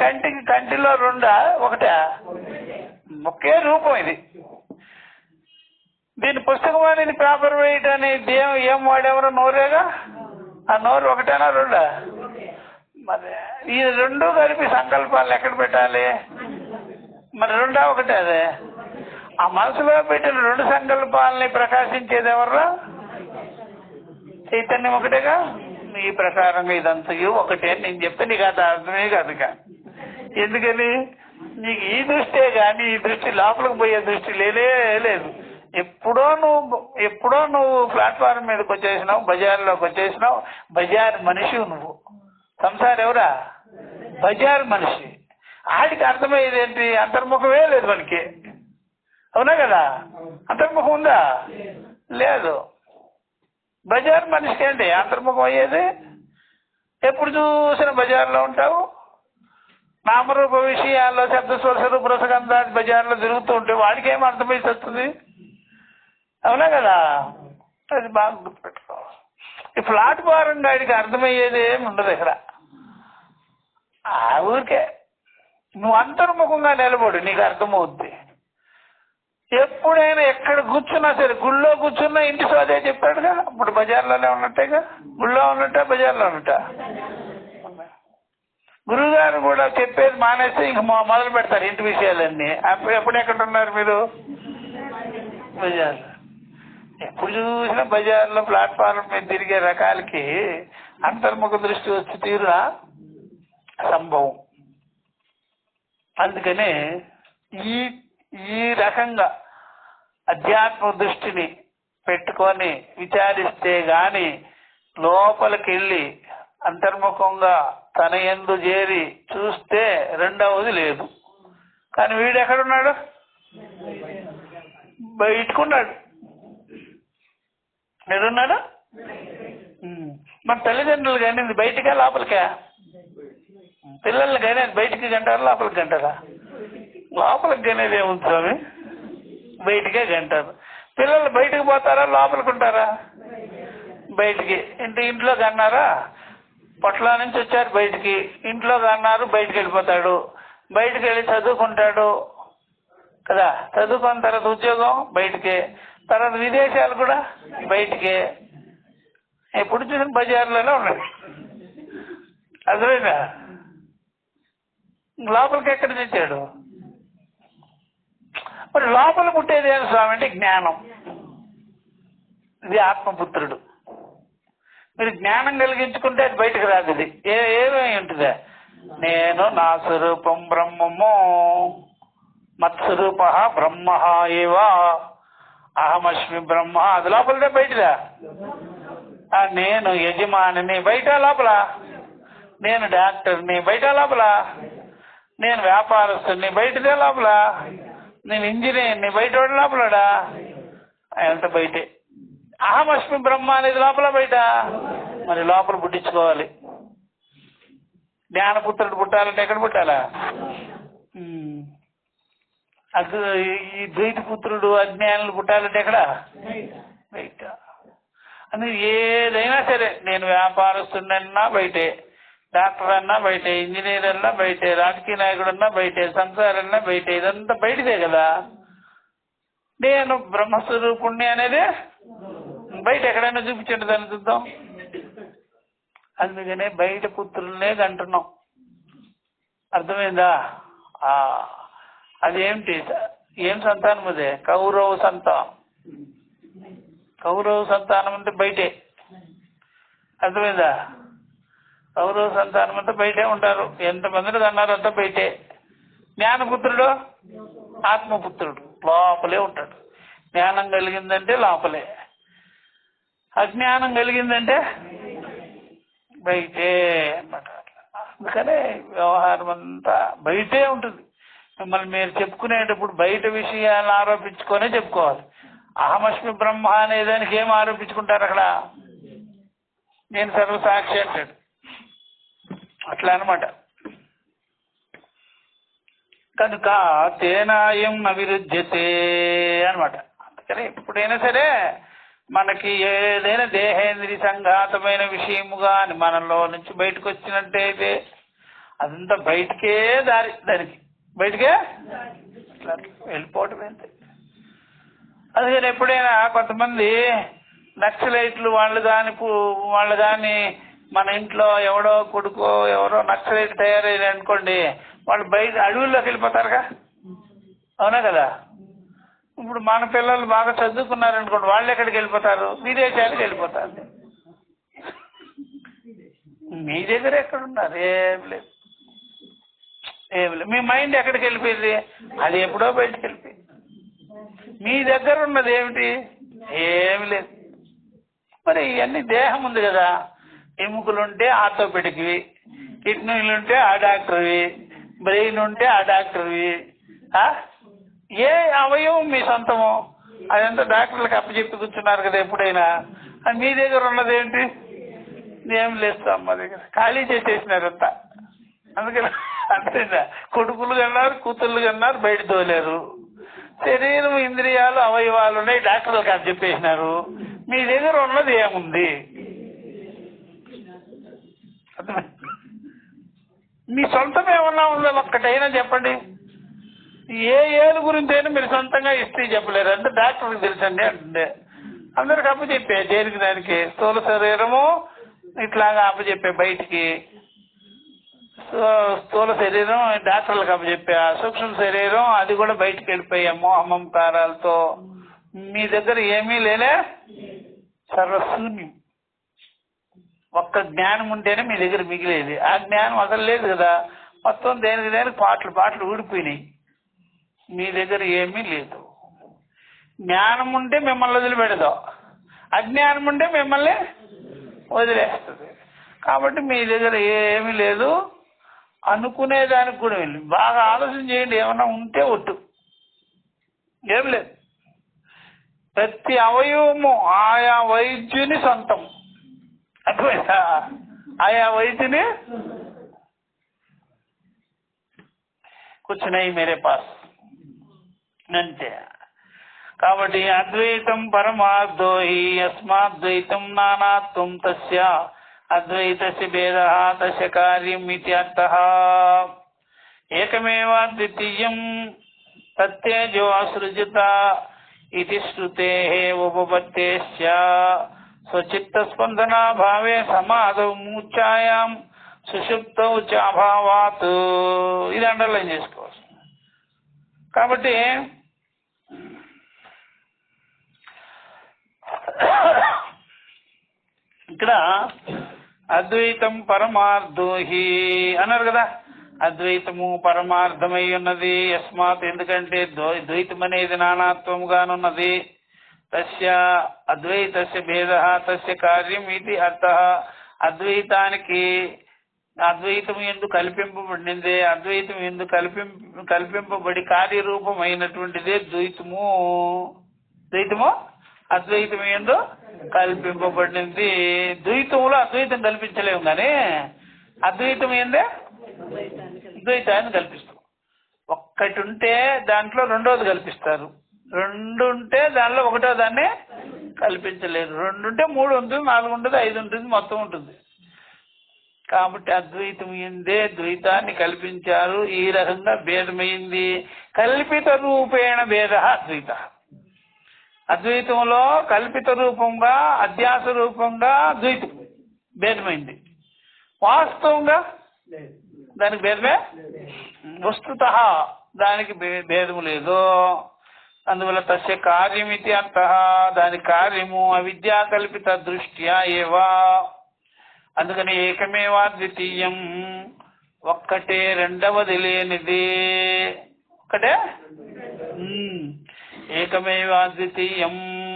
కంటిలో రెండా ఒకటా, ఒకే రూపం. ఇది దీని పుస్తకం అనేది పేపర్ వెయిట్ అనేది ఏం వాడేవరో నోరేగా, ఆ నోరు ఒకటేనా రెండా. మరి ఈ రెండు కలిపి సంకల్పాలు ఎక్కడ పెట్టాలి, మరి రెండా ఒకటే. అదే ఆ మనసులో పెట్టిన రెండు సంకల్పాలని ప్రకాశించేది ఎవర్రా, చైతన్యం ఒకటేగా. ఈ ప్రకారంగా ఇదంతా ఒకటే నేను చెప్తే నీకు అది అర్థమే కాదుగా. ఎందుకని నీకు ఈ దృష్టే కానీ ఈ దృష్టి లోపలికి పోయే దృష్టి లేదు. ఎప్పుడో నువ్వు ప్లాట్ఫారం మీదకి వచ్చేసినావు, బజార్లోకి వచ్చేసినావు. బజార్ మనిషి నువ్వు, సంసారం ఎవరా, బజార్ మనిషి. ఆడికి అర్థమయ్యేది ఏంటి, అంతర్ముఖమే లేదు మనకి, అవునా కదా. అంతర్ముఖం ఉందా, లేదు. బజార్ మనిషికి ఏంటి అంతర్ముఖం అయ్యేది, ఎప్పుడు చూసిన బజార్లో ఉంటావు. నామరూప విషయాల్లో శబ్ద స్పర్శ రూప రసగంధాది బజార్లో తిరుగుతూ ఉంటే వాడికి ఏం అర్థమైతే వస్తుంది, అవునా కదా. అది బాగా గుర్తుపెట్టుకో. ఈ ప్లాట్ఫారం గాడికి అర్థమయ్యేది ఏమి ఉండదు ఇక్కడ. ఆ ఊరికే నువ్వు అంతర్ముఖంగా నిలబడు, నీకు అర్థమవుద్ది. ఎప్పుడైనా ఎక్కడ కూర్చున్నా సరే, గుళ్ళో కూర్చున్నా ఇంటి సోదే చెప్పాడుగా. ఇప్పుడు బజార్లోనే ఉన్నట్టేగా, గుళ్ళో ఉన్నట్ట బజార్లో ఉన్నట్ట. గురువుగారు కూడా చెప్పేది మానేస్తే ఇంక మొదలు పెడతారు ఇంటి విషయాలన్నీ. ఎప్పుడు ఎక్కడ ఉన్నారు మీరు, బజార్. ఎప్పుడు చూసినా బజార్లో ప్లాట్ఫారం మీద తిరిగే రకాలకి అంతర్ముఖ దృష్టి వచ్చి తీరునా సంభవం. అందుకనే ఈ రకంగా అధ్యాత్మ దృష్టిని పెట్టుకొని విచారిస్తే గాని లోపలికి వెళ్ళి అంతర్ముఖంగా తన యందు చేరి చూస్తే రెండవది లేదు. కానీ వీడు ఎక్కడున్నాడు, బయటకున్నాడు. మీరున్నాడు. మన తల్లిదండ్రులు కానీ బయటికా లోపలికా, పిల్లల్ని కానీ బయటికి గంటారు లోపలికి గంటారా, లోపలికి గనేది ఏముంది స్వామి, బయటికే గంటారు. పిల్లలు బయటకు పోతారా లోపలికి ఉంటారా, బయటికి. ఇంట్లో కన్నారా, పొట్ల నుంచి వచ్చారు బయటికి, ఇంట్లో కన్నారు బయటికి వెళ్ళిపోతాడు. బయటికి వెళ్ళి చదువుకుంటాడు కదా, చదువుకున్న తర్వాత ఉద్యోగం బయటికే, తర్వాత విదేశాలు కూడా బయటికే. ఎప్పుడు చూసిన బజార్లోనే ఉన్నాడు. అర్థమైందా, లోపలికి ఎక్కడ తెచ్చాడు. మరి లోపల పుట్టేది ఏం స్వామి అంటే జ్ఞానం. ఇది ఆత్మపుత్రుడు. మీరు జ్ఞానం కలిగించుకుంటే అది బయటకు రాదు. ఇది ఏమై ఉంటుందా, నేను నా స్వరూపం బ్రహ్మము, మత్స్వరూప బ్రహ్మ ఏవ అహమస్మి బ్రహ్మ. అది లోపలదే బయటదా. నేను యజమానిని బయట లోపల, నేను డాక్టర్ని బయట లోపల, నేను వ్యాపారస్తుని బయటదే లోపల, నేను ఇంజనీర్ని బయట లోపలడా, అంత బయటే. అహమస్మి బ్రహ్మ అనేది లోపల బయట. మరి లోపల పుట్టించుకోవాలి. జ్ఞానపుత్రుడు పుట్టాలంటే ఎక్కడ పుట్టాలా, ఈ ద్వైత పుత్రుడు అజ్ఞానులు పుట్టాలంటే ఎక్కడ, బయట. అని ఏదైనా సరే, నేను వ్యాపారస్తున్నా బయటే, డాక్టర్ అన్నా బయటే, ఇంజనీర్ అన్నా బయటే, రాజకీయ నాయకుడు అన్నా బయటే, సంసారన్నా బయటే. ఇదంతా బయటదే కదా. నేను బ్రహ్మస్వరూపుణ్ణి అనేది బయట ఎక్కడైనా చూపించండి, దాన్ని చూద్దాం. అందుకనే బయట పుత్రులనే కంటున్నాం. అర్థమైందా? అదేమిటి? ఏం సంతానం అదే? కౌరవ సంతానం. కౌరవ సంతానం అంటే బయటే. అర్థమైందా? కౌరవ సంతానం అంతా బయటే ఉంటారు. ఎంతమందిని కన్నారు అంతా బయటే. జ్ఞానపుత్రుడు ఆత్మపుత్రుడు లోపలే ఉంటాడు. జ్ఞానం కలిగిందంటే లోపలే, అజ్ఞానం కలిగిందంటే బయటే అన్నమాట. అందుకనే వ్యవహారం అంతా బయటే ఉంటుంది. మిమ్మల్ని మీరు చెప్పుకునేటప్పుడు బయట విషయాలు ఆరోపించుకొనే చెప్పుకోవాలి. అహమస్మి బ్రహ్మ అనేదానికి ఏం ఆరోపించుకుంటారు అక్కడ? నేను సర్వసాక్షి అంటాడు. అట్లా అనమాట. కనుక తేనాయం అవిరుధ్యతే అనమాట. అందుకని ఎప్పుడైనా సరే మనకి ఏదైనా దేహేంద్రి సంఘాతమైన విషయముగా అని మనలో నుంచి బయటకు వచ్చినట్టయితే అదంతా బయటికే దానికి బయటికే వెళ్ళిపోవటం అంతే. అందుకని ఎప్పుడైనా కొంతమంది నక్సలైట్లు వాళ్ళు కానీ మన ఇంట్లో ఎవడో కొడుకో ఎవరో నక్సలైట్ తయారయ్యారు అనుకోండి, వాళ్ళు బయట అడవుల్లోకి వెళ్ళిపోతారుగా. అవునా కదా? ఇప్పుడు మన పిల్లలు బాగా చదువుకున్నారనుకోండి, వాళ్ళు ఎక్కడికి వెళ్ళిపోతారు? విదేశాలకు వెళ్ళిపోతారు. మీ దగ్గర ఎక్కడున్నారు? ఏమి లేదు. మీ మైండ్ ఎక్కడికి వెళ్ళిపోయింది? అది ఎప్పుడో బయటకు వెళ్ళిపోయింది. మీ దగ్గర ఉన్నది ఏమిటి? ఏమి లేదు. మరి ఇవన్నీ దేహం ఉంది కదా. ఎముకలుంటే ఆర్థోపెడిక్వి, కిడ్నీలుంటే ఆ డాక్టర్వి, బ్రెయిన్ ఉంటే ఆ డాక్టర్వి. ఏ అవయవం మీ సొంతము? అదంతా డాక్టర్లకు అప్పచెప్పి కూర్చున్నారు కదా ఎప్పుడైనా. అది మీ దగ్గర ఉన్నది ఏంటి? ఏం లేస్తాం మా దగ్గర. ఖాళీ చేసేసినారంతా. అందుకని అంతేనా? కొడుకులు కన్నారు, కూతుళ్ళు కన్నారు, బయట తోలేరు. శరీరం, ఇంద్రియాలు, అవయవాలు ఉన్నాయి, డాక్టర్లకు అప్పచెప్పేసినారు. మీ దగ్గర ఉన్నది ఏముంది? మీ సొంతం ఏమన్నా ఉందో ఒక్కటైనా చెప్పండి. ఏ ఏలు గురించి అయినా మీరు సొంతంగా ఇస్తే చెప్పలేరు. అంటే డాక్టర్కి తెలుసండి అంటే అందరికి అప్పచెప్పే. దేనికి దానికి స్థూల శరీరము ఇట్లాగా అప్పచెప్పే బయటికి. స్థూల శరీరం డాక్టర్లకు అప్పచెప్పే. సూక్ష్మ శరీరం అది కూడా బయటికి వెళ్ళిపోయా మోహమకారాలతో. మీ దగ్గర ఏమీ లేనే, సర్వశూన్యం. ఒక్క జ్ఞానం ఉంటేనే మీ దగ్గర మిగిలేది. ఆ జ్ఞానం అసలు లేదు కదా. మొత్తం దేనికి పాటలు ఊడిపోయినాయి. మీ దగ్గర ఏమీ లేదు. జ్ఞానం ఉంటే మిమ్మల్ని వదిలిపెడదాం, అజ్ఞానం ఉంటే మిమ్మల్ని వదిలేస్తుంది. కాబట్టి మీ దగ్గర ఏమీ లేదు. అనుకునేదానికి కూడా వెళ్ళి బాగా ఆలోచన చేయండి. ఏమన్నా ఉంటే ఒట్టు. ఏం లేదు. ప్రతి అవయవము ఆయా వైద్యుని సొంతం. అర్థమైందా? ఆయా వైద్యుని కూర్చున్నాయి మేరే పాస్ అంతే. కాబట్టి అద్వైతం పరమార్థో హి యస్మాద్వైతం నానాత్వం తస్య అద్వైతస్య భేదః తస్య కార్యం ఇత్యర్థః. ఏకమేవ ద్వితీయం తత్తేజో అసృజత ఇతి శ్రుతేః ఉపపత్తేశ్చ స్వచిత్త స్పందనా భావే సమాధౌ మూర్ఛాయాం సుషుప్తౌ చ అభావాత్. ఇది అండర్లైన్ చేసుకోవచ్చు. కాబట్టి ఇక్కడ అద్వైతం పరమార్థో హి అన్నారు కదా. అద్వైతము పరమార్థమై ఉన్నది. యస్మాత్ ఎందుకంటే ద్వైతం అనేది నానాత్వముగానున్నది. తస్య అద్వైతస్య భేదః తస్య కార్యం ఇది అర్థః. అద్వైతానికి అద్వైతం ఎందు కల్పింపబడిందే, అద్వైతం ఎందు కల్పింపబడి కార్యరూపమైనటువంటిదే ద్వైతము. ద్వైతము అద్వైతం ఎందు కల్పింపబడింది. ద్వైతంలో అద్వైతం కల్పించలేము, కానీ అద్వైతం ఏందే ద్వైతాన్ని కల్పిస్తాం. ఒక్కటి ఉంటే దాంట్లో రెండోది కల్పిస్తారు, రెండు ఉంటే దానిలో ఒకటో దాన్ని కల్పించలేరు. రెండు ఉంటే మూడు ఉంటుంది, నాలుగు ఉంటుంది, ఐదు ఉంటుంది, మొత్తం ఉంటుంది. కాబట్టి అద్వైతం ఏందే ద్వైతాన్ని కల్పించారు. ఈ రకంగా భేదమైంది. కల్పిత రూపేణ భేద అద్వైత. అద్వైతంలో కల్పిత రూపంగా అధ్యాస రూపంగా ద్వైతం భేదమైంది. వాస్తవంగా దానికి భేదమే, వస్తుత దానికి భేదము లేదు. అందువల్ల తస్య కార్యమితి అర్థ, దాని కార్యము అవిద్యా కల్పిత దృష్ట్యా ఏవా. అందుకని ఏకమేవా ద్వితీయం, ఒక్కటే రెండవది లేనిది. ఒక్కటే ఏకమేవా ద్వితీయం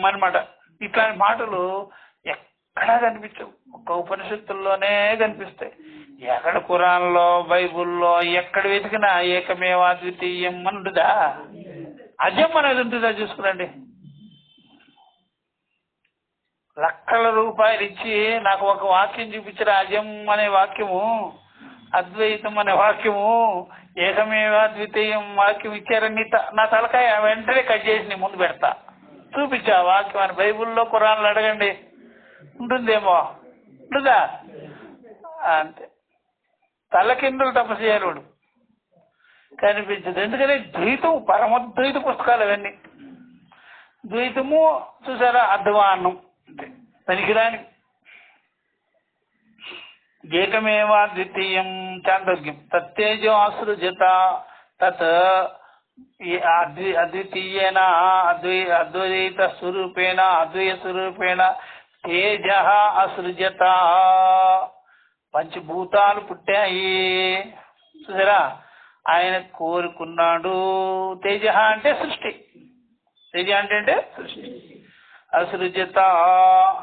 అన్నమాట. ఇట్లాంటి మాటలు ఎక్కడా కనిపించవు, ఒక్క ఉపనిషత్తుల్లోనే కనిపిస్తాయి. ఎక్కడ ఖురాన్లో బైబుల్లో ఎక్కడ వెతికినా ఏకమేవా ద్వితీయం అని ఉంటుందా? అజం అనేది ఉంటుందా? చూసుకురండి. లక్షల రూపాయలు ఇచ్చి నాకు ఒక వాక్యం చూపించిన అజం అనే వాక్యము, అద్వైతం అనే వాక్యము, ఏకమేవా ద్వితీయం వాక్యం ఇచ్చారని నా తలకాయ వెంటనే కట్ చేసి నీ ముందు పెడతా, చూపించా వాక్యం అని. బైబుల్లో ఖురాన్లో అడగండి, ఉంటుందేమో, ఉంటుందా? అంతే, తలకిందులు తపస్సు చేయలేడు, కనిపించదు. ఎందుకని ద్వైతం, పరమద్వైత పుస్తకాలు అవన్నీ. ద్వైతము చూసారా, అధ్వాన్నం, పనికిరాని. ఏకమేవా ద్వితీయం చాంద్రోగ్యం తత్తేజో అసృజత తత్ అద్వితీయేన అద్వైత స్వరూపేణ అద్వైత స్వరూపేణ తేజ అసృజత. పంచభూతాలు పుట్టాయి చూసారా, ఆయన కోరుకున్నాడు. తేజ అంటే సృష్టి, తేజ అంటే సృష్టి. అసృజత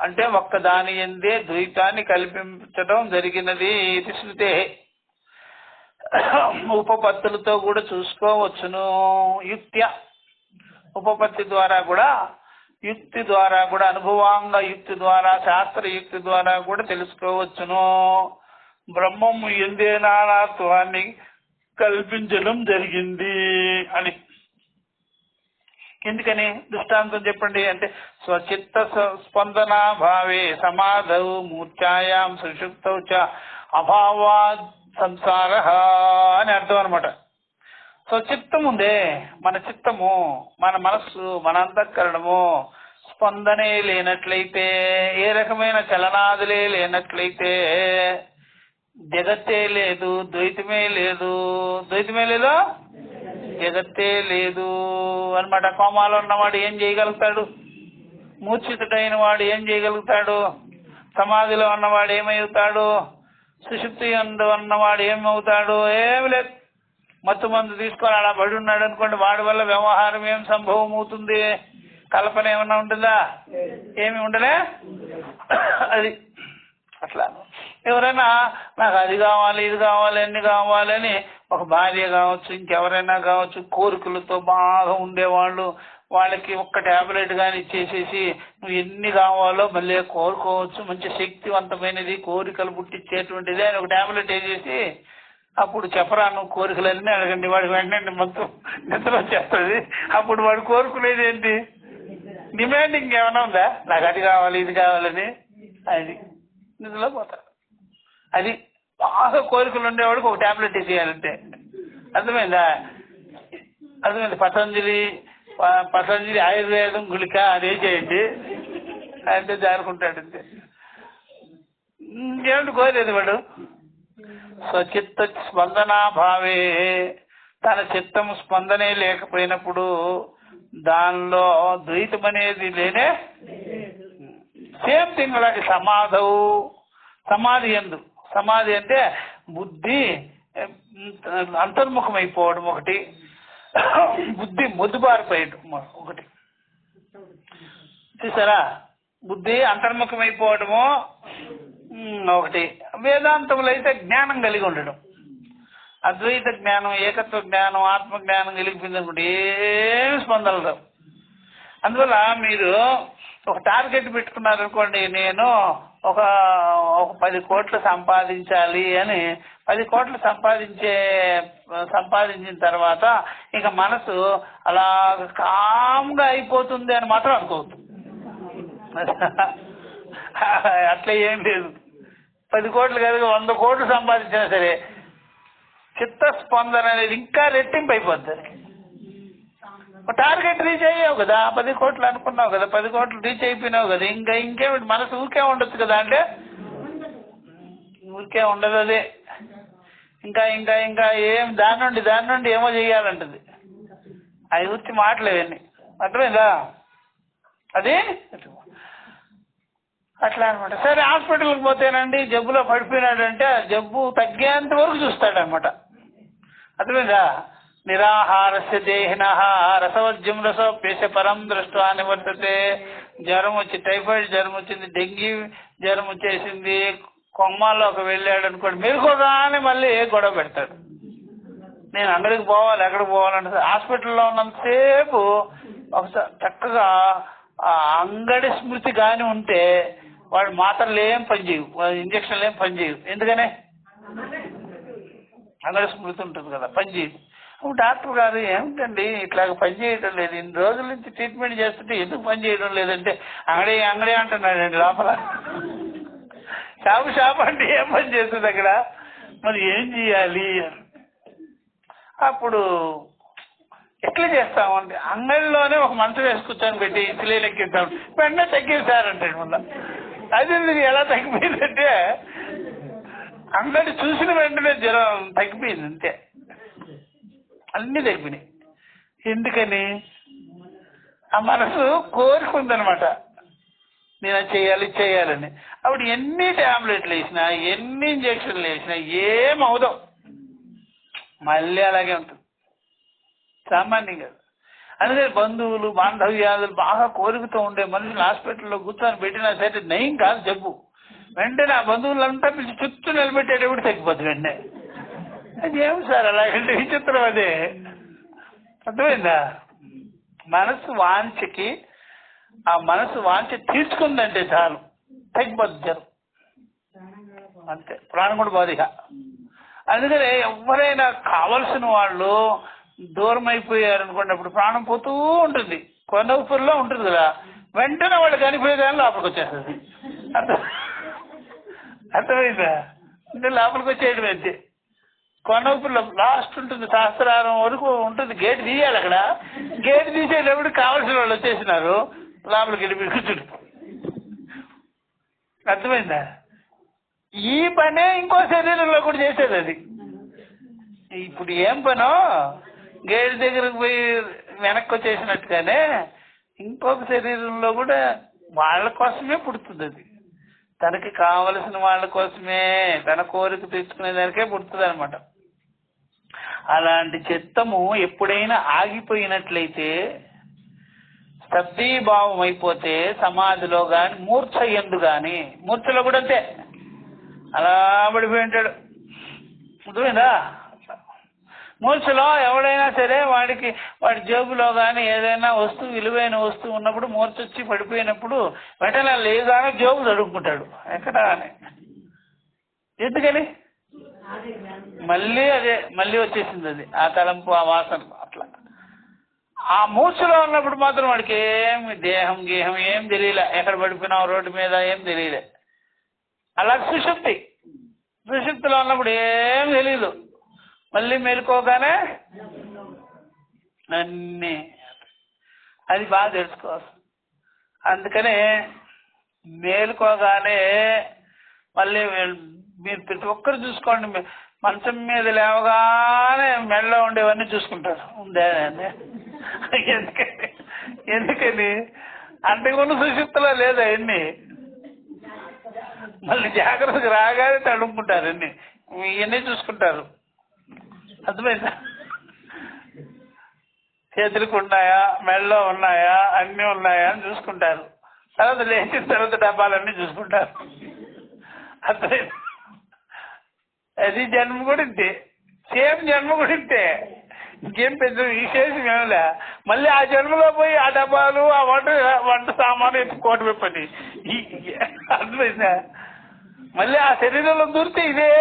అంటే ఒక్కదాని యందే ద్వైతాన్ని కల్పించడం జరిగినది. ఇది శృతే. ఉపపత్తులతో కూడా చూసుకోవచ్చును. యుక్త్య, ఉపపత్తి ద్వారా కూడా, యుక్తి ద్వారా కూడా, అనుభవాంగ యుక్తి ద్వారా, శాస్త్రయుక్తి ద్వారా కూడా తెలుసుకోవచ్చును. బ్రహ్మము ఎందే నానాత్వాన్ని కల్పించడం జరిగింది అని. ఎందుకని? దృష్టాంతం చెప్పండి అంటే, స్వచిత్త స్పందనా భావే సమాధౌ మూర్ఛాయాం సుషుప్తౌ చ అభావాద్ సంసార అని అర్థం అనమాట. స్వచిత్తం ఉందే, మన చిత్తము, మన మనస్సు, మన అంతఃకరణము స్పందనే లేనట్లయితే, ఏ రకమైన చలనాదులే లేనట్లయితే జగత్తే లేదు, ద్వైతమే లేదు. ద్వైతమే లేదు, జగత్తే లేదు అనమాట. కోమాలో ఉన్నవాడు ఏం చేయగలుగుతాడు? మూర్ఛితుడైన వాడు ఏం చేయగలుగుతాడు? సమాధిలో ఉన్నవాడు ఏమవుతాడు? సుషుప్తి ఉన్నవాడు ఏమవుతాడు? ఏమి లేదు. మత్తు మందు తీసుకొని అలా పడి ఉన్నాడు అనుకోండి, వాడి వల్ల వ్యవహారం ఏం సంభవం అవుతుంది? కల్పన ఏమన్నా ఉంటుందా? ఏమి ఉండలే. అది అట్లా. ఎవరైనా నాకు అది కావాలి, ఇది కావాలి, అన్ని కావాలని, ఒక భార్య కావచ్చు, ఇంకెవరైనా కావచ్చు, కోరికలతో బాగా ఉండేవాళ్ళు, వాళ్ళకి ఒక్క టాబ్లెట్ కానీ ఇచ్చేసేసి నువ్వు ఎన్ని కావాలో మళ్ళీ కోరుకోవచ్చు, మంచి శక్తివంతమైనది, కోరికలు పుట్టించేటువంటిది అని ఒక టాబ్లెట్ వేసేసి అప్పుడు చెప్పరా నువ్వు కోరికలన్నీ అడగండి, వాడికి వెంటనే మొత్తం నిద్ర వచ్చేస్తుంది. అప్పుడు వాడు కోరుకునేది ఏంటి? డిమాండింగ్ ఏమైనా ఉందా? నాకు అది కావాలి, ఇది కావాలని. అది నిద్రలో పోతారు. అది బాగా కోరికలు ఉండేవాడికి ఒక టాబ్లెట్ వేసేయాలంటే. అర్థమైందా? అర్థమైంది. పతంజలి ఆయుర్వేదం గుళిక అదే చేయండి అంటే జారుకుంటాడు. అంతే, ఇంకేమిటి కోరేది వాడు? స్వచిత్త స్పందనాభావే, తన చిత్తము స్పందనే లేకపోయినప్పుడు దానిలో ద్వైతం అనేది లేనే. సేమ్ థింగ్ అలాంటి సమాధవు, సమాధి ఎందు, సమాధి అంటే బుద్ధి అంతర్ముఖమైపోవడం ఒకటి, బుద్ధి మొద్దుబారిపోయడం ఒకటి. చూసారా, బుద్ధి అంతర్ముఖమైపోవడము ఒకటి. వేదాంతములు అయితే జ్ఞానం కలిగి ఉండడం, అద్వైత జ్ఞానం, ఏకత్వ జ్ఞానం, ఆత్మ జ్ఞానం కలిగిపోయింది అనుకోండి, ఏమి స్పందనలు రావు. అందువల్ల మీరు ఒక టార్గెట్ పెట్టుకున్నారనుకోండి, నేను ఒక 10 కోట్లు సంపాదించాలి అని. 10 కోట్లు సంపాదించిన తర్వాత ఇక మనసు అలా కామ్గా అయిపోతుంది అని మాత్రం అనుకోవద్దు. అట్లా ఏం లేదు. 10 కోట్లు కాదు, 100 కోట్లు సంపాదించినా సరే చిత్తస్పందన అనేది ఇంకా రెట్టింపు అయిపోద్ది. టార్గెట్ రీచ్ అయ్యావు కదా, 10 కోట్లు అనుకున్నావు కదా, 10 కోట్లు రీచ్ అయిపోయినావు కదా, ఇంకేమిటి మనసు ఊకే ఉండొచ్చు కదా. అంటే ఊరికే ఉండదు అదే. ఇంకా ఇంకా ఇంకా ఏం దాని నుండి ఏమో చెయ్యాలంటది. అది గురించి మాటలేవన్నీ అర్థమైందా? అది అట్లా అనమాట. సరే హాస్పిటల్కి పోతేనండి జబ్బులో పడిపోయినాడంటే ఆ జబ్బు తగ్గేంత వరకు చూస్తాడనమాట. అర్థమైందా? నిరాహారస్య దేహిన రసవజ్యం రసోప్యస పరం దృష్ట్వా నివర్తతే. జ్వరం వచ్చి టైఫాయిడ్ జ్వరం వచ్చింది, డెంగీ జ్వరం వచ్చేసింది, కొమ్మాల్లోకి వెళ్ళాడు అనుకోండి, మెరుకోగానే మళ్ళీ గొడవ పెడతాడు. నేను అంగడికి పోవాలి, ఎక్కడికి పోవాలంటే హాస్పిటల్లో ఉన్నంతసేపు ఒకసారి చక్కగా ఆ అంగడి స్మృతి కానీ ఉంటే వాడు మాత్రలు ఏం పనిచేయవు, ఇంజక్షన్లు ఏం పనిచేయవు. ఎందుకనే అంగడి స్మృతి ఉంటుంది కదా, పనిచేయదు. డాక్టర్ గారు ఏమిటండి ఇట్లాగ పనిచేయడం లేదు, ఇన్ని రోజుల నుంచి ట్రీట్మెంట్ చేస్తుంటే ఎందుకు పనిచేయడం లేదంటే అంగడి అంటున్నాడండి లోపల. షాపు అంటే ఏం పని చేస్తుంది అక్కడ, మరి ఏం చేయాలి? అప్పుడు ఎట్లా చేస్తామంటే అంగడిలోనే ఒక మంచం వేసి కూర్చొని పెట్టి ఇన్సులిన్ ఎక్కిస్తాం, వెంటనే తగ్గిస్తారంటాడు. మళ్ళీ అది ఎలా తగ్గిపోయిందంటే అంగడి చూసిన వెంటనే జ్వరం తగ్గిపోయింది, అంతే. అన్నీ తగ్గినాయి. ఎందుకని? ఆ మనసు కోరుకుందనమాట, నేను అది చేయాలని. అప్పుడు ఎన్ని ట్యాబ్లెట్లు వేసినా ఎన్ని ఇంజక్షన్లు వేసినా ఏం అవుదాం, మళ్ళీ అలాగే ఉంటుంది, సామాన్యంగా. అందుకని బంధువులు బాంధవ్యాదులు బాగా కోరికతో ఉండే మనుషులు హాస్పిటల్లో కూర్చొని పెట్టినా సరే నయం కాదు జబ్బు, వెంటనే ఆ బంధువులంతా పిలిచి చుట్టూ నిలబెట్టేటప్పుడు తగ్గిపోతుంది వెంటనే. అది ఏమి సార్ అలాగంటే విచిత్రం అదే. అర్థమైందా? మనసు వాంఛకి ఆ మనసు వాంఛ తీర్చుకుందంటే చాలు తగ్గిపోతుంది జ్వరం, అంతే. ప్రాణం కూడా బాధ. అందుకనే ఎవరైనా కావలసిన వాళ్ళు దూరం అయిపోయారు అనుకోండి, అప్పుడు ప్రాణం పోతూ ఉంటుంది, కొన ఊపిరిలో ఉంటుంది కదా, వెంటనే వాళ్ళు చనిపోయేదాన్ని లోపలికి వచ్చేస్తుంది. అర్థమైందా? అంటే లోపలికి వచ్చేయడం అంతే. కొన ఊపిరిలో లాస్ట్ ఉంటుంది, సహస్రారం వరకు ఉంటుంది, గేట్ తీయాలి. అక్కడ గేట్ తీసేటప్పుడు కావలసిన వాళ్ళు వచ్చేసినారు, లోపలికి వెళ్ళి కూర్చుంటు. అర్థమైందా? ఈ పనే ఇంకో శరీరంలో కూడా చేసేది అది. ఇప్పుడు ఏం పనో గేట్ దగ్గరకు పోయి వెనక్కి వచ్చేసినట్టుగానే ఇంకొక శరీరంలో కూడా వాళ్ళ కోసమే పుడుతుంది. అది తనకి కావలసిన వాళ్ళ కోసమే, తన కోరిక తెచ్చుకునే దానికే పుడుతుంది అనమాట. అలాంటి చిత్తము ఎప్పుడైనా ఆగిపోయినట్లయితే, స్తబ్దీభావం అయిపోతే సమాధిలో కానీ మూర్ఛ ఎందు కానీ, మూర్ఛలో కూడా అంతే, అలా పడిపోయి ఉంటాడు. అర్థమైందా? మూర్ఛలో ఎవడైనా సరే వాడి జేబులో కానీ ఏదైనా వస్తువు, విలువైన వస్తువు ఉన్నప్పుడు మూర్ఛ వచ్చి పడిపోయినప్పుడు వెంటనే లేదానే జేబు తడుపుకుంటాడు, ఎక్కడ అని. ఎందుకని? మళ్ళీ వచ్చేసింది అది, ఆ తలంపు, ఆ వాసన. అట్లా ఆ మూర్ఛలో ఉన్నప్పుడు మాత్రం వాడికి ఏమి దేహం గేహం ఏం తెలియలే, ఎక్కడ పడిపోయినావు రోడ్డు మీద ఏం తెలియలే. అలాగే సుషుప్తిలో ఉన్నప్పుడు ఏం తెలీదు, మళ్ళీ మేలుకోగానే అన్నీ. అది బాగా తెలుసుకోవాలి. అందుకనే మేలుకోగానే మళ్ళీ మీరు ప్రతి ఒక్కరు చూసుకోండి, మంచం మీద లేవగానే మెడలో ఉండేవన్నీ చూసుకుంటారు, ఉందే. ఎందుకని? అంతకుముందు సుషుప్తిలో లేదా ఎన్ని, మళ్ళీ జాగ్రత్తగా రాగానే తడుముకుంటారు, ఇవన్నీ చూసుకుంటారు. అర్థమైందా? చేతులకు ఉన్నాయా, మెడలో ఉన్నాయా, అన్నీ ఉన్నాయా అని చూసుకుంటారు. తర్వాత లేచిన తర్వాత డబ్బాలన్నీ చూసుకుంటారు. అర్థమైంది? అది జన్మ కూడా ఇంతే, సేమ్ జన్మ కూడా ఇంతే, ఇంకేం పెద్ద విశేషం ఏమిలే. మళ్ళీ ఆ జన్మలో పోయి ఆ డబ్బాలు, ఆ వంట సామాను ఎత్తుకోవటమే పని. అర్థమైందా? మళ్ళీ ఆ శరీరంలో దూరితే ఇదే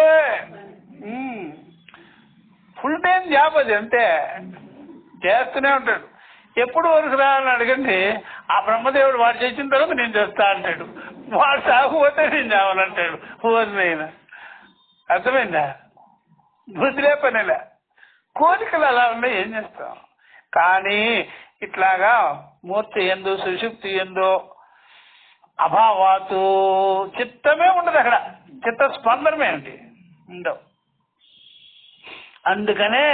ఫుల్ టైం జాబ్, అది అంతే, చేస్తూనే ఉంటాడు. ఎప్పుడు వరకు రావాలని అడగండి, ఆ బ్రహ్మదేవుడు వాడు చేసిన తర్వాత నేను చేస్తా అంటాడు, వాడు సాగుపోతే నేను చావాలంటాడు. ఊరినైనా. అర్థమైందా? బుద్ధిలే పనిలే, కోరికలు అలా ఉన్నాయి, ఏం చేస్తాం. కానీ ఇట్లాగా మూర్తి ఎందు, సుషుప్తి ఎందు అభావాతు చిత్తమే ఉండదు, అక్కడ చిత్తస్పందనం ఏమిటి ఉండవు. అందుకనే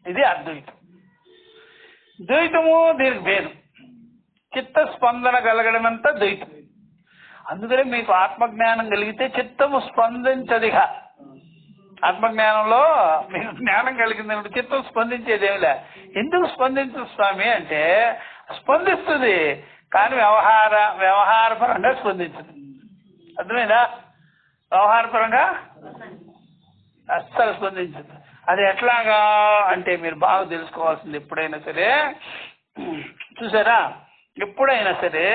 ఇది అద్వైతం. ద్వైతము దీనికి భేదం. చిత్తస్పందన కలగడమంతా ద్వైతం. అందుకనే మీకు ఆత్మజ్ఞానం కలిగితే చిత్తము స్పందించదిగా. ఆత్మజ్ఞానంలో మీకు జ్ఞానం కలిగింది, చిత్తం స్పందించేదేమిలే. ఎందుకు స్పందించదు స్వామి అంటే, స్పందిస్తుంది కానీ వ్యవహారపరంగా స్పందించదు. అర్థమైందా? వ్యవహారపరంగా అస్సలు స్పందించదు. అది ఎట్లాగా అంటే మీరు బాగా తెలుసుకోవాల్సింది. ఎప్పుడైనా సరే చూసారా, ఎప్పుడైనా సరే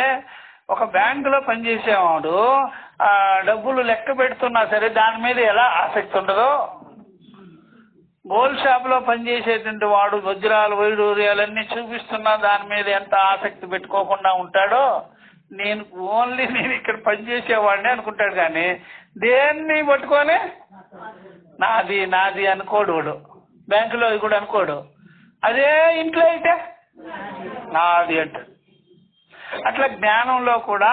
ఒక బ్యాంకులో పనిచేసేవాడు డబ్బులు లెక్క పెడుతున్నా సరే దాని మీద ఎలా ఆసక్తి ఉండదో, గోల్డ్ షాప్ లో పనిచేసేటువంటి వాడు వజ్రాలు వైడూర్యాలన్నీ చూపిస్తున్నా దాని మీద ఎంత ఆసక్తి పెట్టుకోకుండా ఉంటాడో, నేను ఇక్కడ పనిచేసేవాడిని అనుకుంటాడు. కానీ దేన్ని పట్టుకొని నాది నాది అనుకోడు వాడు. బ్యాంకులో కూడా అనుకోడు. అదే ఇంట్లో అయితే నాది అంటాడు. అట్లా జ్ఞానంలో కూడా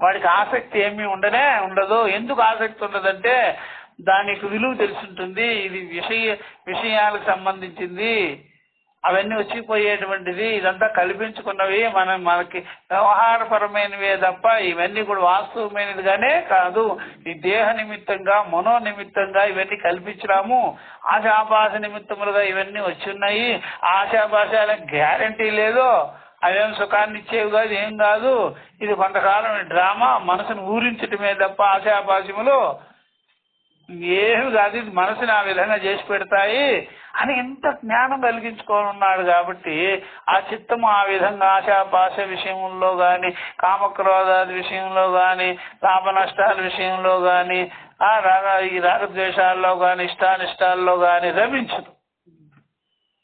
వాడికి ఆసక్తి ఏమీ ఉండదు. ఎందుకు ఆసక్తి ఉండదంటే దానికి విలువ తెలుసుంటుంది. ఇది విషయాలకు సంబంధించింది, అవన్నీ వచ్చిపోయేటువంటిది, ఇదంతా కల్పించుకున్నవి, మనకి వ్యవహారపరమైనవే తప్ప ఇవన్నీ కూడా వాస్తవమైనదిగానే కాదు. ఈ దేహ నిమిత్తంగా మనో నిమిత్తంగా ఇవన్నీ కల్పించినాము. ఆశాపాస నిమిత్తములుగా ఇవన్నీ వచ్చి ఉన్నాయి. ఆశాపాశాలకు గ్యారంటీ లేదు. అవేం సుఖాన్ని ఇచ్చేవి కాదు, ఏం కాదు. ఇది కొంతకాలం డ్రామా, మనసును ఊరించటమే తప్ప ఆశాపాశములు ఏమి కాదు. ఇది మనసుని ఆ విధంగా చేసి పెడతాయి అని ఎంత జ్ఞానం కలిగించుకోనున్నాడు. కాబట్టి ఆ చిత్తము ఆ విధంగా ఆశాపాశ విషయంలో కానీ, కామక్రోధాది విషయంలో కానీ, లాభ నష్టాల విషయంలో కానీ, ఈ రాగద్వేషాల్లో కానీ, ఇష్టానిష్టాల్లో కానీ రమించదు.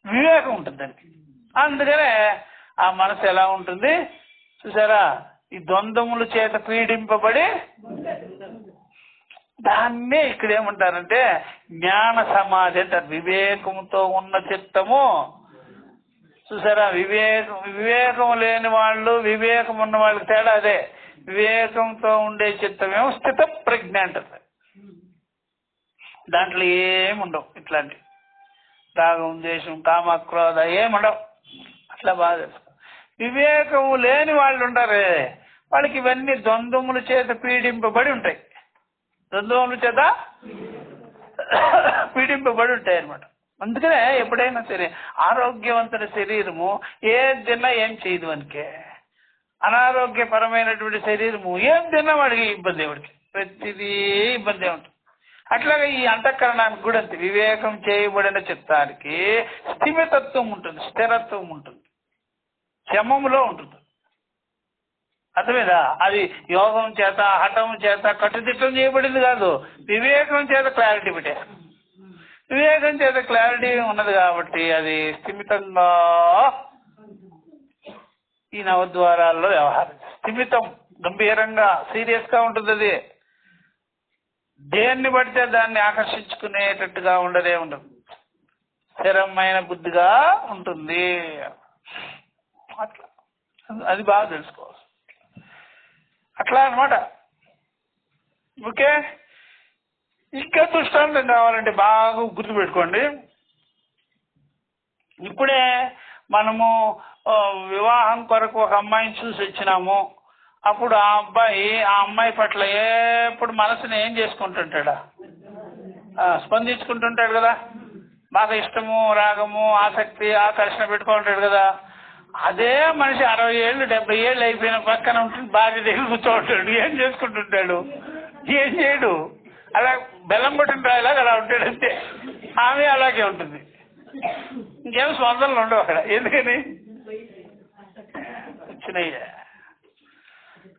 వివేకం ఉంటుంది దానికి. అందుకనే ఆ మనసు ఎలా ఉంటుంది చూసారా, ఈ ద్వంద్వముల చేత పీడింపబడి దాన్నే ఇక్కడ ఏమంటారంటే జ్ఞాన సమాధి అంటారు. వివేకంతో ఉన్న చిత్తము చూసారా. వివేకం లేని వాళ్ళు, వివేకం ఉన్న వాళ్ళకి తేడా అదే. వివేకంతో ఉండే చిత్తమేమో స్థిత ప్రజ్ఞ అంటారు. దాంట్లో ఏముండవు, ఇట్లాంటి రాగం, ద్వేషం, కామ, క్రోధ ఏముండవు. అట్లా బాగా తెలుసు. వివేకము లేని వాళ్ళు ఉంటారే, వాళ్ళకి ఇవన్నీ ద్వంద్వముల చేత పీడింపబడి ఉంటాయి. ద్వంద్వముల చేత పీడింపబడి ఉంటాయి అన్నమాట. అందుకనే ఎప్పుడైనా సరే ఆరోగ్యవంతుల శరీరము ఏది తిన్నా ఏం చేయదు అనికే, అనారోగ్యపరమైనటువంటి శరీరము ఏం తిన్నా వాడికి ఇబ్బంది, వాడికి ప్రతిదీ ఇబ్బంది ఉంటుంది. అట్లాగే ఈ అంతఃకరణానికి కూడా అంతే. వివేకం చేయబడిన చిత్తానికి స్థిమితత్వం ఉంటుంది, స్థిరత్వం ఉంటుంది, శమములో ఉంటుంది. అర్థమేదా? అది యోగం చేత, హఠం చేత కట్టుదిట్టం చేయబడింది కాదు. వివేకం చేత క్లారిటీ పెట్టారు. వివేకం చేత క్లారిటీ ఉన్నది కాబట్టి అది స్థిమితంగా ఈ నవద్వారాల్లో వ్యవహారం. స్థిమితం, గంభీరంగా, సీరియస్ గా ఉంటుంది. అది దేన్ని పడితే దాన్ని ఆకర్షించుకునేటట్టుగా ఉండదు. స్థిరమైన బుద్ధిగా ఉంటుంది. అట్లా అది బాగా తెలుసుకోవాలి. అట్లా అన్నమాట. ఓకే, ఇంకా దృష్టాంతం కావాలంటే బాగా గుర్తుపెట్టుకోండి. ఇప్పుడే మనము వివాహం కొరకు ఒక అమ్మాయిని చూసి వచ్చినాము. అప్పుడు ఆ అమ్మాయి పట్ల ఎప్పుడు మనసుని ఏం చేసుకుంటుంటాడా, స్పందించుకుంటుంటాడు కదా. బాగా ఇష్టము, రాగము, ఆసక్తి, ఆకర్షణ పెట్టుకుంటాడు కదా. అదే మనిషి 60 ఏళ్ళు 70 ఏళ్ళు అయిపోయిన పక్కన ఉంటుంది, బాగా దగ్గర కూర్చోంటాడు. ఏం చేసుకుంటుంటాడు, ఏం చేయడు. అలా బెల్లం కొట్టిన రాయిలాగా అలా ఉంటాడు అంతే. ఆమె అలాగే ఉంటుంది. ఇంకేం స్పందనలు ఉండవు అక్కడ. ఎందుకని వచ్చినాయి.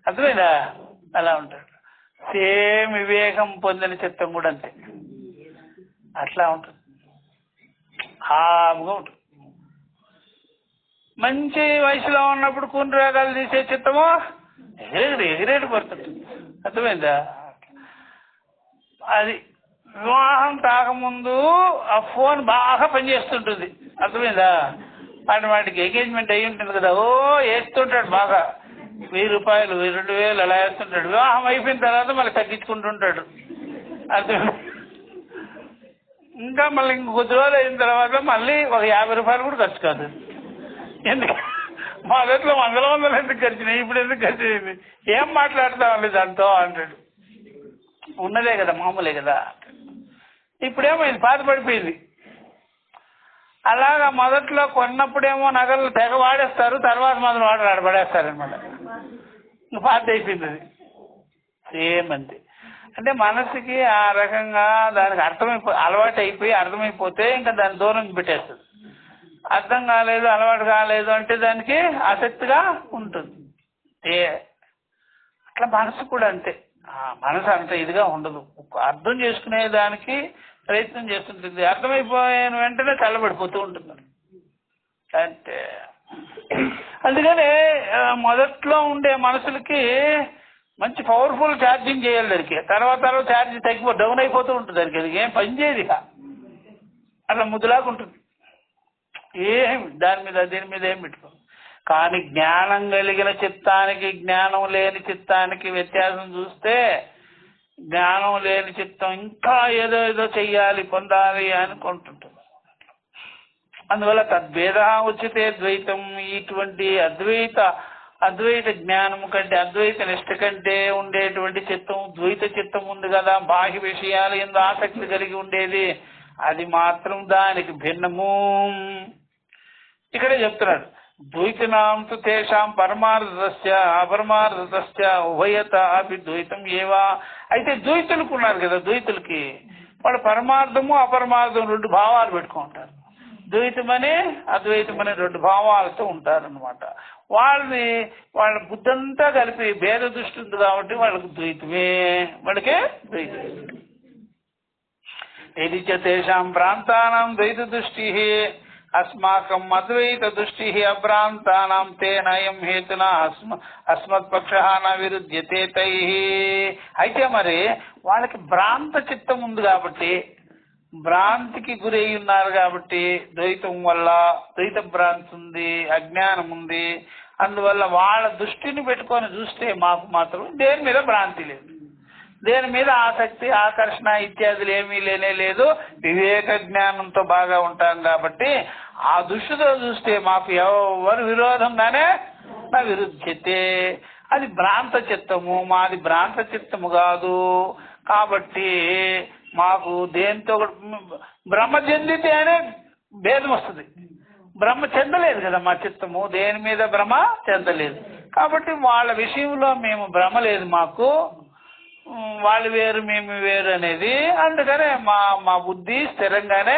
అర్థమైందా? అలా ఉంటాడు. సేమ్ వివేకం పొందిన చిత్తం కూడా అంతే, అట్లా ఉంటుంది. హాయిగా ఉంటుంది. మంచి వయసులో ఉన్నప్పుడు కొన్ని రాగాలు తీసే చిత్తము ఎగిరేడు పడుతుంది. అర్థమైందా? అది వివాహం కాకముందు ఆ ఫోన్ బాగా పనిచేస్తుంటుంది. అర్థమైందా? వాటికి ఎంగేజ్మెంట్ అయ్యి ఉంటుంది కదా. వేస్తుంటాడు బాగా. రూపాయలు 2000 అలా వేస్తుంటాడు. వివాహం అయిపోయిన తర్వాత మళ్ళీ తగ్గించుకుంటుంటాడు. అర్థం. ఇంకా మళ్ళీ ఇంకొద్ది రోజులు అయిన తర్వాత మళ్ళీ ఒక 50 రూపాయలు కూడా ఖర్చు కాదు. ఎందుకు మొదట్లో 100 ఎందుకు ఖర్చునాయి, ఇప్పుడు ఎందుకు ఖర్చు అయింది, ఏం మాట్లాడతామండి దాంతో అంటాడు. ఉన్నదే కదా, మామూలే కదా. ఇప్పుడేమైంది, బాధపడిపోయింది. అలాగా మొదట్లో కొన్నప్పుడేమో నగలు తెగ వాడేస్తారు, తర్వాత మాత్రం వాడు పడేస్తారనమాట. ఇంకా పాత అయిపోయింది అది. సేమ్ అంతే. అంటే మనసుకి ఆ రకంగా దానికి అలవాటు అయిపోయి అర్థమైపోతే ఇంకా దాని దూరం పెట్టేస్తుంది. అర్థం కాలేదు, అలవాటు కాలేదు అంటే దానికి ఆసక్తిగా ఉంటుంది. అట్లా మనసు కూడా అంతే. మనసు అంత ఇదిగా ఉండదు, అర్థం చేసుకునే దానికి ప్రయత్నం చేస్తుంటుంది. అర్థమైపోయిన వెంటనే చల్లబడిపోతూ ఉంటుంది అంటే. అందుకని మొదట్లో ఉండే మనసులకి మంచి పవర్ఫుల్ ఛార్జింగ్ చేయాలి దానికి. తర్వాత ఛార్జ్ డౌన్ అయిపోతూ ఉంటుంది దానికి. అది ఏం పనిచేయదు ఇక, అట్లా ముద్దులాగా ఉంటుంది. ఏమి దీని మీద ఏం పెట్టుకో. కానీ జ్ఞానం కలిగిన చిత్తానికి జ్ఞానం లేని చిత్తానికి వ్యత్యాసం చూస్తే, జ్ఞానం లేని చిత్తం ఇంకా ఏదో చెయ్యాలి, పొందాలి అనుకుంటుంటుంది. అందువల్ల తద్భేద ఉచితే ద్వైతం. ఇటువంటి అద్వైత జ్ఞానము కంటే, అద్వైత నిష్ట కంటే ఉండేటువంటి చిత్తం ద్వైత చిత్తం ఉంది కదా, బాహ్య విషయాలు ఎందు ఆసక్తి కలిగి ఉండేది, అది మాత్రం దానికి భిన్నము. ఇక్కడే చెప్తున్నాడు, ద్వైతనాంతు తేషాం పరమార్థస్య అపరమార్థస్య ఉభయత అపి ద్వైతం ఏవా. అయితే ద్వైతులకు ఉన్నారు కదా, ద్వైతులకి వాళ్ళు పరమార్థము అపరమార్థం 2 భావాలు పెట్టుకుంటారు. ద్వైతమని అద్వైతమని 2 భావాలతో ఉంటారనమాట. వాళ్ళ బుద్ధంతా కలిపి భేద దృష్టి ఉంది కాబట్టి వాళ్ళకి ద్వైతమే, వాళ్ళకే ద్వైతం. ఏది తేషాం ప్రాంతానాం ద్వైత దృష్టి అస్మాకం అద్వైత దృష్టి అభ్రాంతానాం తేనయం హేతున అస్మత్పక్ష న విరుధ్యతే తై. అయితే మరి వాళ్ళకి భ్రాంత చిత్తం ఉంది కాబట్టి, భ్రాంతికి గురై ఉన్నారు కాబట్టి, ద్వైతం వల్ల ద్వైత భ్రాంతి ఉంది, అజ్ఞానం ఉంది. అందువల్ల వాళ్ళ దృష్టిని పెట్టుకొని చూస్తే మాకు మాత్రం దేని మీద భ్రాంతి లేదు, దేని మీద ఆసక్తి ఆకర్షణ ఇత్యాదులు ఏమీ లేనే లేదు. వివేక జ్ఞానంతో బాగా ఉంటాం కాబట్టి ఆ దృష్టితో చూస్తే మాకు ఎవరు విరోధంగానే నా విరుద్ధతే. అది భ్రాంత చిత్తము, మాది భ్రాంత చిత్తము కాదు. కాబట్టి మాకు దేంతో బ్రహ్మ చెందితే అనే భేదం వస్తుంది. బ్రహ్మ చెందలేదు కదా మా చిత్తము, దేని మీద భ్రమ చెందలేదు. కాబట్టి వాళ్ళ విషయంలో మేము భ్రమ లేదు మాకు, వాళ్ళు వేరు మేము వేరు అనేది. అందుకనే మా బుద్ధి స్థిరంగానే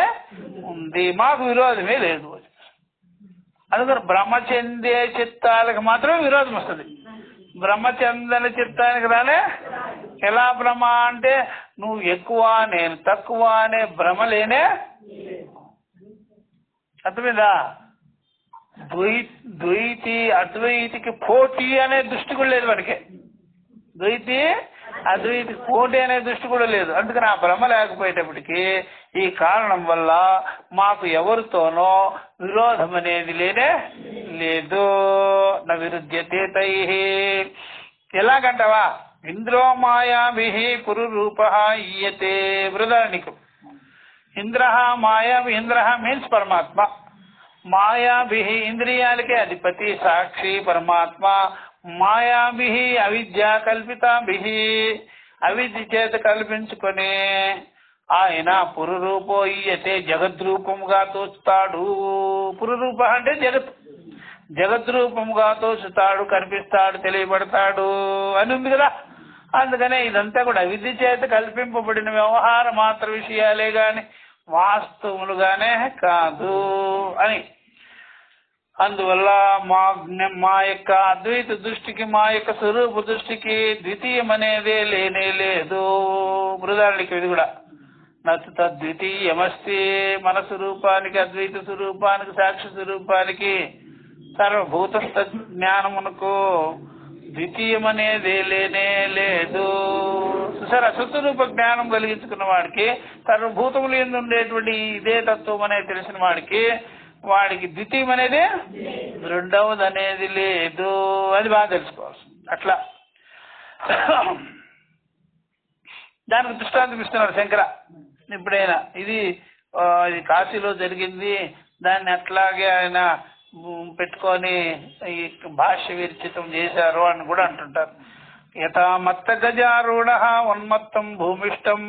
ఉంది, మాకు విరోధమే లేదు. అందుకని బ్రహ్మ చెందే చిత్తాలకు మాత్రమే విరోధం వస్తుంది, బ్రహ్మచందని చిత్తానికి రాలే. ఎలా భ్రమ అంటే నువ్వు ఎక్కువ నేను తక్కువ అనే భ్రమ లేనే. అర్థమైందా? ద్వైతి అద్వైతికి పోటీ అనే దృష్టి కూడా లేదు వాడికి, ద్వైతి అద్వైతికి పోటీ అనే దృష్టి కూడా లేదు. అందుకని ఆ భ్రమ లేకపోయేటప్పటికి ఈ కారణం వల్ల మాకు ఎవరితోనో విరోధం అనేది లేనే లేదు. నా విరుధ్యతే తై. ఎలాగంటవా? ఇంద్రో మాయాభిః పురురూపః ఈయతే. బృహదారణ్యకం. ఇంద్రః మాయాభి, ఇంద్రః మీన్స్ పరమాత్మ. మాయాభిః ఇంద్రియాలకే అధిపతి సాక్షి పరమాత్మ. మాయాభిః అవిద్య కల్పితాభిః, అవిద్య చేత కల్పించుకొని ఆయన పురురూపో ఈయతే జగద్రూపముగా తోచుతాడు. పురురూప అంటే జగద్రూపముగా తోచుతాడు, కనిపిస్తాడు, తెలియబడతాడు అని ఉంది కదా. అందుకనే ఇదంతా కూడా అవిద్య చేత కల్పింపబడిన వ్యవహార మాత్ర విషయాలే గాని వాస్తవములుగానే కాదు అని. అందువల్ల మా యొక్క అద్వైత దృష్టికి, మా యొక్క స్వరూప దృష్టికి ద్వితీయం అనేదే లేనే లేదు. బృహదారణ్యకం ఇది కూడా. నతు తద్వితీయమస్తి. మన స్వరూపానికి, అద్వైత స్వరూపానికి, సాక్షి స్వరూపానికి, సర్వభూత జ్ఞానమునకు ద్వితీయం అనేది లేనే లేదు. సరే, అసత్వరూప జ్ఞానం కలిగించుకున్న వాడికి, సర్వభూతములు ఎందు ఉండేటువంటి ఇదే తత్వం అనేది తెలిసిన వాడికి వాడికి ద్వితీయం అనేది రెండవది అనేది లేదు. అది బాగా తెలుసుకోవాలి. అట్లా దానికి దృష్టాంతం ఇస్తున్నాడు శంకర. ఎప్పుడైనా ఇది కాశీలో జరిగింది, దాన్ని అట్లాగే ఆయన పెట్టుకొని ఈ భాష్య విరచితం చేశారు అని కూడా అంటుంటారు. యథా మత్త గజారూఢ ఉన్మత్తం భూమిష్టం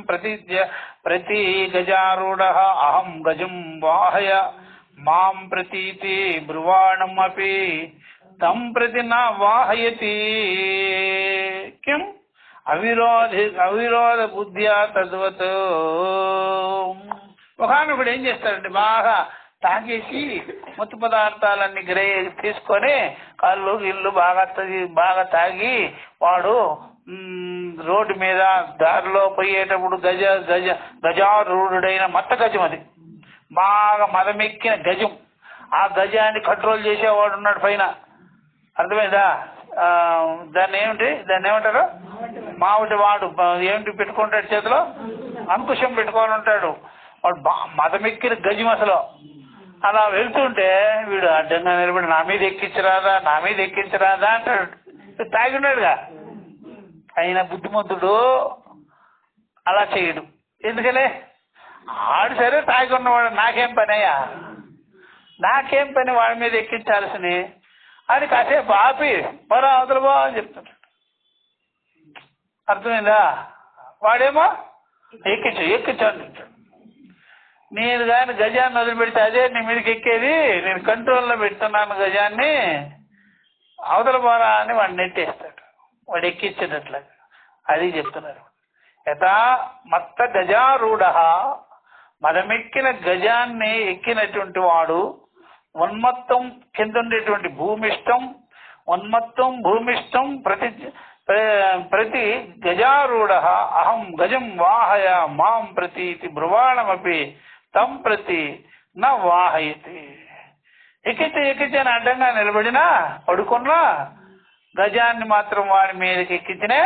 ప్రతి గజారూఢ అహం గజం వాహయ మాం ప్రతీతి బ్రువాణం అపి తం ప్రతి నా వాహయతి కిం అవిరోధ బుద్ధ్యా తద్వత్. ఒకనొకడు ఏం చేస్తాడంటే బాగా తాగేసి మత్తు పదార్థాలన్నీ తీసుకొని కళ్ళు ఇల్లు బాగా తాగి వాడు రోడ్డు మీద దారిలో పోయేటప్పుడు గజారూఢుడైన మత్త గజం, అది బాగా మదమెక్కిన గజం, ఆ గజాన్ని కంట్రోల్ చేసేవాడు ఉన్నాడు పైన. అర్థమైందా? దాన్ని ఏమంటారు? మావిటి వాడు ఏమిటి పెట్టుకుంటాడు చేతిలో? అంకుశం పెట్టుకొని ఉంటాడు వాడు, మదమెక్కిన గజం అసలు. అలా వెళ్తుంటే వీడు అడ్డంగా నిలబడి నా మీద ఎక్కించరాదా అంటాడు. తాగి ఉన్నాడుగా. అయినా బుద్ధిమంతుడు అలా చేయడు. ఎందుకనే? ఆడు సరే తాగి ఉన్నవాడు, నాకేం పని వాడి మీద ఎక్కించాల్సిన అని కాసేపు ఆపి మరో అవతల బా అని చెప్తాడు. అర్థమైందా? వాడేమో ఎక్కించు అని చెప్తాడు. నేను కానీ గజాన్ని వదిలిపెడితే అదే నీ మీదకి ఎక్కేది, నేను కంట్రోల్లో పెడుతున్నాను గజాన్ని, అవతల పోరా అని వాడిని నెట్టేస్తాడు. వాడు ఎక్కించేటట్లాగా. అది చెప్తున్నారు. యథా మత్త గజారూఢ, మదమెక్కిన గజాన్ని ఎక్కినటువంటి వాడు, ఉన్మత్తం కింద ఉండేటువంటి భూమిష్టం ప్రతి గజారూఢ అహం గజం వాహయ మాం ప్రతీతి బ్రువాణమపి తం ప్రతి నా వాహయతి. ఎక్కించి అని అడ్డంగా నిలబడినా పడుకున్నా గజాన్ని మాత్రం వాడి మీదకి ఎక్కించినే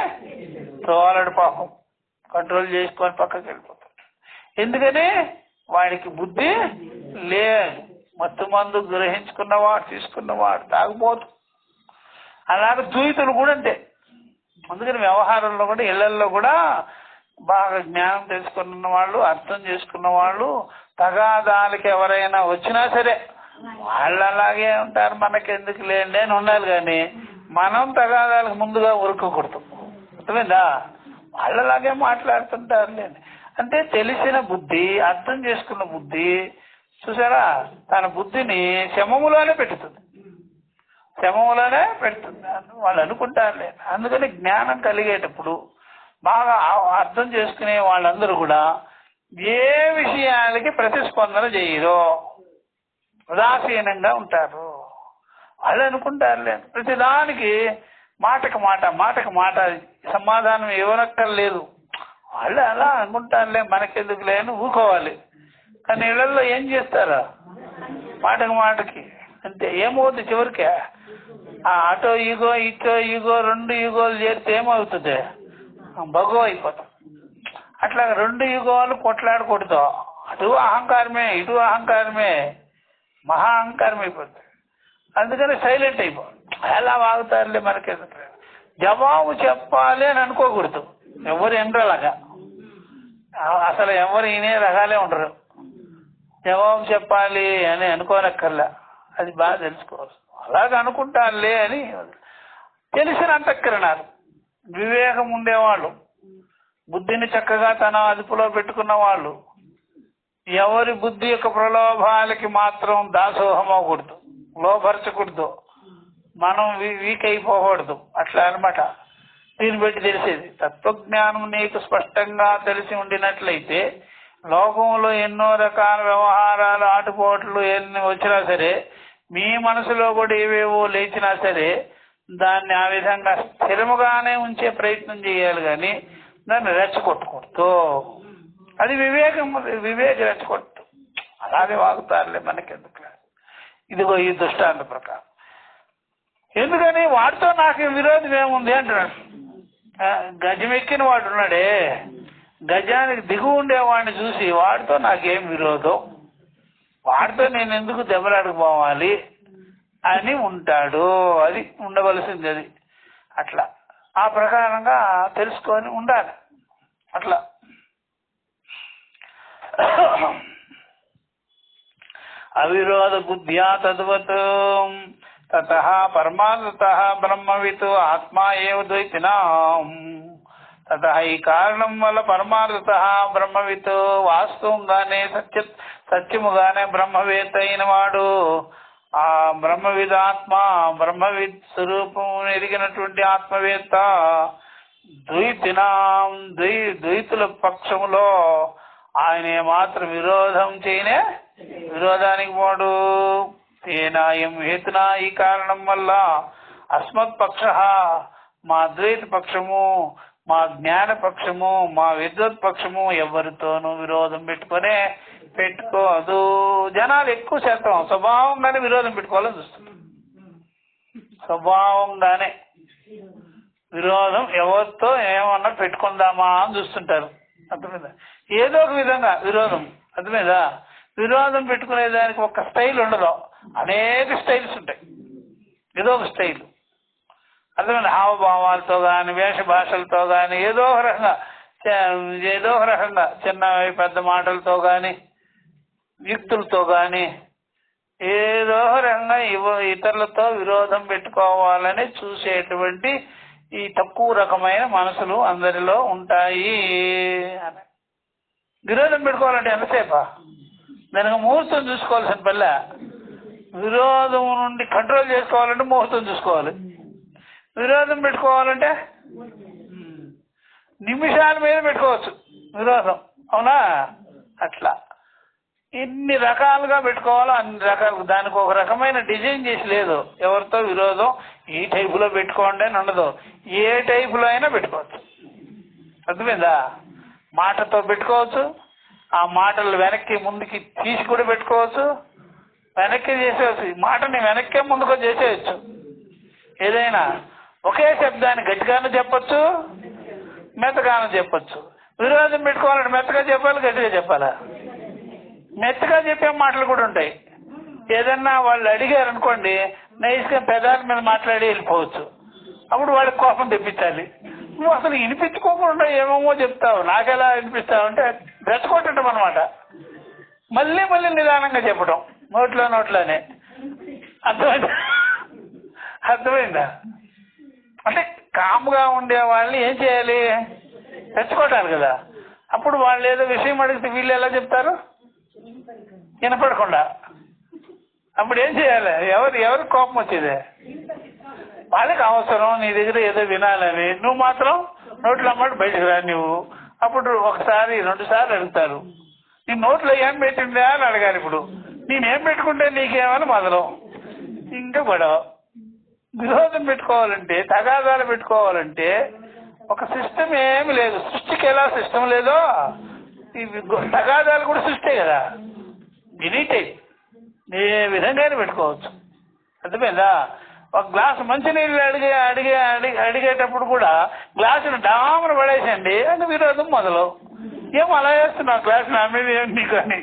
తోలడు పాపం, కంట్రోల్ చేసుకొని పక్కకి వెళ్ళిపోతాడు. ఎందుకని? వాడికి బుద్ధి లేదు. మత్తు మందు తీసుకున్నవాడు తాగుపోతు. అలాగే ద్వైతులు కూడా అంతే. అందుకని వ్యవహారంలో కూడా ఇళ్లల్లో కూడా బాగా జ్ఞానం తెలుసుకున్న వాళ్ళు, అర్థం చేసుకున్న వాళ్ళు, తగాదాలకి ఎవరైనా వచ్చినా సరే వాళ్ళు అలాగే ఉంటారు, మనకెందుకు లేండి అని ఉండాలి. కానీ మనం తగాదాలకు ముందుగా ఉరుక్కకూడదు. అర్థమైందా? వాళ్ళు అలాగే మాట్లాడుతుంటారు లేండి. అంటే తెలిసిన బుద్ధి, అర్థం చేసుకున్న బుద్ధి చూసారా, తన బుద్ధిని శమములోనే పెడుతుంది వాళ్ళు అనుకుంటారులే. అందుకని జ్ఞానం కలిగేటప్పుడు బాగా అర్థం చేసుకునే వాళ్ళందరూ కూడా ఏ విషయాలకి ప్రతిస్పందన చేయరు, ఉదాసీనంగా ఉంటారు. వాళ్ళు అనుకుంటారులే, ప్రతిదానికి మాటకు మాట సమాధానం ఇవ్వనక్కర్లేదు. వాళ్ళు అలా అనుకుంటారులే, మనకెందుకు లేని ఊకోవాలి. కానీ ఇళ్లలో ఏం చేస్తారా? మాటకి అంతే. ఏమవుతుంది చివరికి? అటో ఈగో ఇటో ఈగో, రెండు ఈగోలు చేస్తే ఏమవుతుంది? భగవ అయిపోతాం. అట్లా రెండు ఈగోలు కొట్లాడకూడదు. అటు అహంకారమే ఇటు అహంకారమే, మహా అహంకారం అయిపోతుంది. అందుకని సైలెంట్ అయిపోవాలి. ఎలా వాగుతారులే, మనకెందుకు? జవాబు చెప్పాలి అని అనుకోకూడదు. ఎవరు ఎనరలాగా అసలు ఎవరు ఈయనే రకాలే ఉండరు. జవాబు చెప్పాలి అని అనుకోనక్కర్లా. అది బాగా తెలుసుకోవాలి. అలాగ అనుకుంటారులే అని తెలిసిన అంతఃకరణాలు, వివేకం ఉండేవాళ్ళు, బుద్ధిని చక్కగా తన అదుపులో పెట్టుకున్న వాళ్ళు, ఎవరి బుద్ధి యొక్క ప్రలోభాలకి మాత్రం దాసోహం అవ్వకూడదు, లోపరచకూడదు, మనం వీక్ అయిపోకూడదు. అట్లా అనమాట. దీన్ని బట్టి తెలిసేది తత్వజ్ఞానం నీకు స్పష్టంగా తెలిసి ఉండినట్లయితే లోకంలో ఎన్నో రకాల వ్యవహారాలు, ఆటుపోట్లు ఎన్ని వచ్చినా సరే, మీ మనసులో కూడా ఏవేవో లేచినా సరే దాన్ని ఆ విధంగా స్థిరముగానే ఉంచే ప్రయత్నం చేయాలి. కానీ దాన్ని రెచ్చగొట్టకూడదు. అది వివేక రెచ్చగొట్టు. అలాగే వాగుతారులే, మనకెందుకు? ఇదిగో ఈ దృష్టాంత ప్రకారం. ఎందుకని? వాడితో నాకు విరోధం ఏముంది అంటున్నాడు. గజం ఎక్కిన వాడు ఉన్నాడే, గజానికి దిగు ఉండేవాడిని చూసి వాడితో నాకేం విరోధం, వాడితో నేను ఎందుకు దెబ్బలాడుకుపోవాలి అని ఉంటాడు. అది ఉండవలసింది. అది అట్లా ఆ ప్రకారంగా తెలుసుకొని ఉండాలి. అట్లా అవిరోధ బుద్ధ్యా తద్వత్ తతః పరమార్థతః బ్రహ్మవిత్ ఆత్మా ఏవ ద్వైతినాం. తతః ఈ కారణం వల్ల పరమార్థతః బ్రహ్మవిత్ వాస్తవంగానే సత్యముగానే బ్రహ్మవేత్త అయిన వాడు ఆ బ్రహ్మవిదాత్మ బ్రహ్మవిద్ స్వరూపం ఎరిగినటువంటి ఆత్మవేత్త ద్వైతినాం ద్వైతుల పక్షములో ఆయన మాత్రం విరోధం చేయనే విరోధానికి పోడు. తేనాయం హేతునా ఈ కారణం వల్ల అస్మత్ పక్ష మా అద్వైత పక్షము మా జ్ఞాన పక్షము మా విద్వత్ పక్షము ఎవరితోనూ విరోధం పెట్టుకోదు. జనాలు ఎక్కువ శాతం స్వభావంగానే విరోధం పెట్టుకోవాలని చూస్తున్నారు. స్వభావంగానే విరోధం ఎవరితో ఏమన్నా పెట్టుకుందామా అని చూస్తుంటారు. అర్థమైందా? ఏదో ఒక విధంగా విరోధం. అర్థమైందా? విరోధం పెట్టుకునే దానికి ఒక స్టైల్ ఉండదు, అనేక స్టైల్స్ ఉంటాయి. ఏదో ఒక స్టైల్. అర్థమైంది? హావభావాలతో కానీ వేష భాషలతో కానీ ఏదో ఒక రకంగా చిన్న పెద్ద మాటలతో కానీ యుక్తులతో కానీ ఏదో రకంగా ఇతరులతో విరోధం పెట్టుకోవాలని చూసేటువంటి ఈ తక్కువ రకమైన మనసులు అందరిలో ఉంటాయి. విరోధం పెట్టుకోవాలంటే ఎంతసేపా? దానికి ముహూర్తం చూసుకోవాల్సిన పల్లె. విరోధం నుండి కంట్రోల్ చేసుకోవాలంటే ముహూర్తం చూసుకోవాలి. విరోధం పెట్టుకోవాలంటే నిమిషాల మీద పెట్టుకోవచ్చు విరోధం. అవునా? అట్లా ఇన్ని రకాలుగా పెట్టుకోవాలో అన్ని రకాలు. దానికి ఒక రకమైన డిజైన్ చేసి లేదు. ఎవరితో విరోధం ఈ టైపులో పెట్టుకోండి అని ఉండదు. ఏ టైపులో అయినా పెట్టుకోవచ్చు. అర్థమైందా? మాటతో పెట్టుకోవచ్చు, ఆ మాటలు వెనక్కి ముందుకి తీసి కూడా పెట్టుకోవచ్చు, వెనక్కి చేసేవచ్చు, మాటని వెనక్కే ముందుకు చేసేయచ్చు. ఏదైనా ఒకే శబ్దాన్ని గట్టిగానే చెప్పచ్చు, మెత్తగానే చెప్పచ్చు. విరోధం పెట్టుకోవాలంటే మెత్తగా చెప్పాలి, గట్టిగా చెప్పాలా? మెత్తగా చెప్పే మాటలు కూడా ఉంటాయి. ఏదన్నా వాళ్ళు అడిగారు అనుకోండి, నైస్గా పెదాల మీద మాట్లాడి వెళ్ళిపోవచ్చు. అప్పుడు వాళ్ళకి కోపం తెప్పించాలి. నువ్వు అసలు వినిపించుకోకుండా ఏమేమో చెప్తావు, నాకెలా వినిపిస్తావు అంటే రెచ్చగొట్టడం అనమాట. మళ్ళీ మళ్ళీ నిదానంగా చెప్పడం, నోట్లోనే. అర్థమైందా? అంటే కామ్గా ఉండే వాళ్ళని ఏం చేయాలి? రెచ్చగొట్టాలి కదా. అప్పుడు వాళ్ళు ఏదో విషయం అడిగితే వీళ్ళు ఎలా చెప్తారు? వినపడకుండా. అప్పుడు ఏం చేయాలి? ఎవరికి కోపం వచ్చేది? వాళ్ళకి అవసరం నీ దగ్గర ఏదో వినాలని. నువ్వు మాత్రం నోట్లో అమ్మటి బయటకు రా. నువ్వు అప్పుడు ఒకసారి 2 సార్లు అడుగుతారు, నీ నోట్లో ఏం పెట్టిందా అని అడగాలి. ఇప్పుడు నేనేం పెట్టుకుంటే నీకేమని మొదలు ఇంకా గొడవ. విరోధం పెట్టుకోవాలంటే, తగాదాలు పెట్టుకోవాలంటే ఒక సిస్టమ్ ఏమి లేదు. సృష్టికి ఎలా సిస్టమ్ లేదో ఈ తగాదాలు కూడా సృష్టి కదా. ఎనీ ఏ విధంగానే పెట్టుకోవచ్చు. అర్థమైందా? ఒక గ్లాసు మంచినీళ్ళు అడిగేటప్పుడు కూడా గ్లాసును డామను పడేసండి అంటే విరోధం మొదలు. ఏం అలా చేస్తున్నావు గ్లాసు నా మీద ఏం నీకు అని.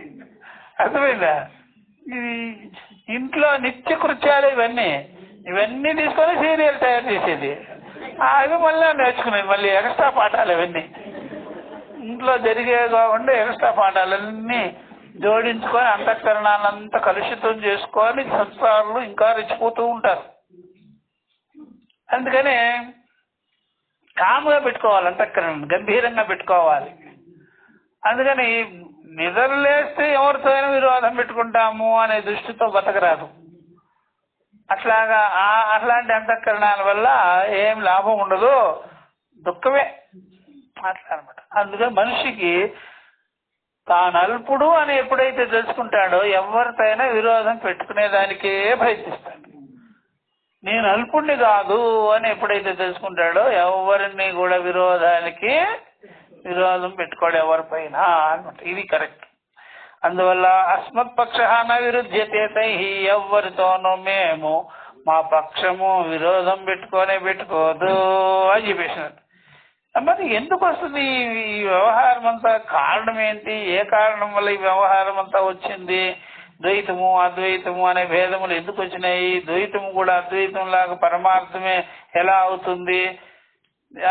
అర్థమైందా? ఇది ఇంట్లో నిత్య కృత్యాలు ఇవన్నీ తీసుకొని సీరియల్ తయారు చేసేది. అవి మళ్ళీ నేర్చుకునేది, మళ్ళీ ఎక్స్ట్రా పాఠాలు. ఇవన్నీ ఇంట్లో జరిగే కాకుండా ఎక్స్ట్రా పాఠాలన్నీ జోడించుకొని అంతఃకరణాలంతా కలుషితం చేసుకొని సంసారాలు ఇంకా రెచ్చిపోతూ ఉంటారు. అందుకని కామ్గా పెట్టుకోవాలి, అంతఃకరణ గంభీరంగా పెట్టుకోవాలి. అందుకని నిద్రలేస్తే ఎవరితో అయినా విరోధం పెట్టుకుంటాము అనే దృష్టితో బతకరాదు. అట్లాంటి అంతఃకరణాల వల్ల ఏం లాభం ఉండదు, దుఃఖమే. అట్లా అనమాట. అందుకని మనిషికి తాను అల్పుడు అని ఎప్పుడైతే తెలుసుకుంటాడో ఎవరితోనైనా విరోధం పెట్టుకునేదానికే ప్రయత్నిస్తాడు. నేను అల్పుణ్ణి కాదు అని ఎప్పుడైతే తెలుసుకుంటాడో ఎవరిని కూడా విరోధం పెట్టుకోడు ఎవరిపైన అనమాట. ఇది కరెక్ట్. అందువల్ల అస్మత్ పక్ష న విరుధ్యతే తైః, ఎవరితోనూ మేము మా పక్షము విరోధం పెట్టుకోదు అని చెప్పేసినట్టు. మరి ఎందుకు వస్తుంది ఈ వ్యవహారం అంతా? కారణం ఏంటి? ఏ కారణం వల్ల ఈ వ్యవహారం అంతా వచ్చింది? ద్వైతము అద్వైతము అనే భేదములు ఎందుకు వచ్చినాయి, ద్వైతము కూడా అద్వైతం లాగా పరమార్థమే ఎలా అవుతుంది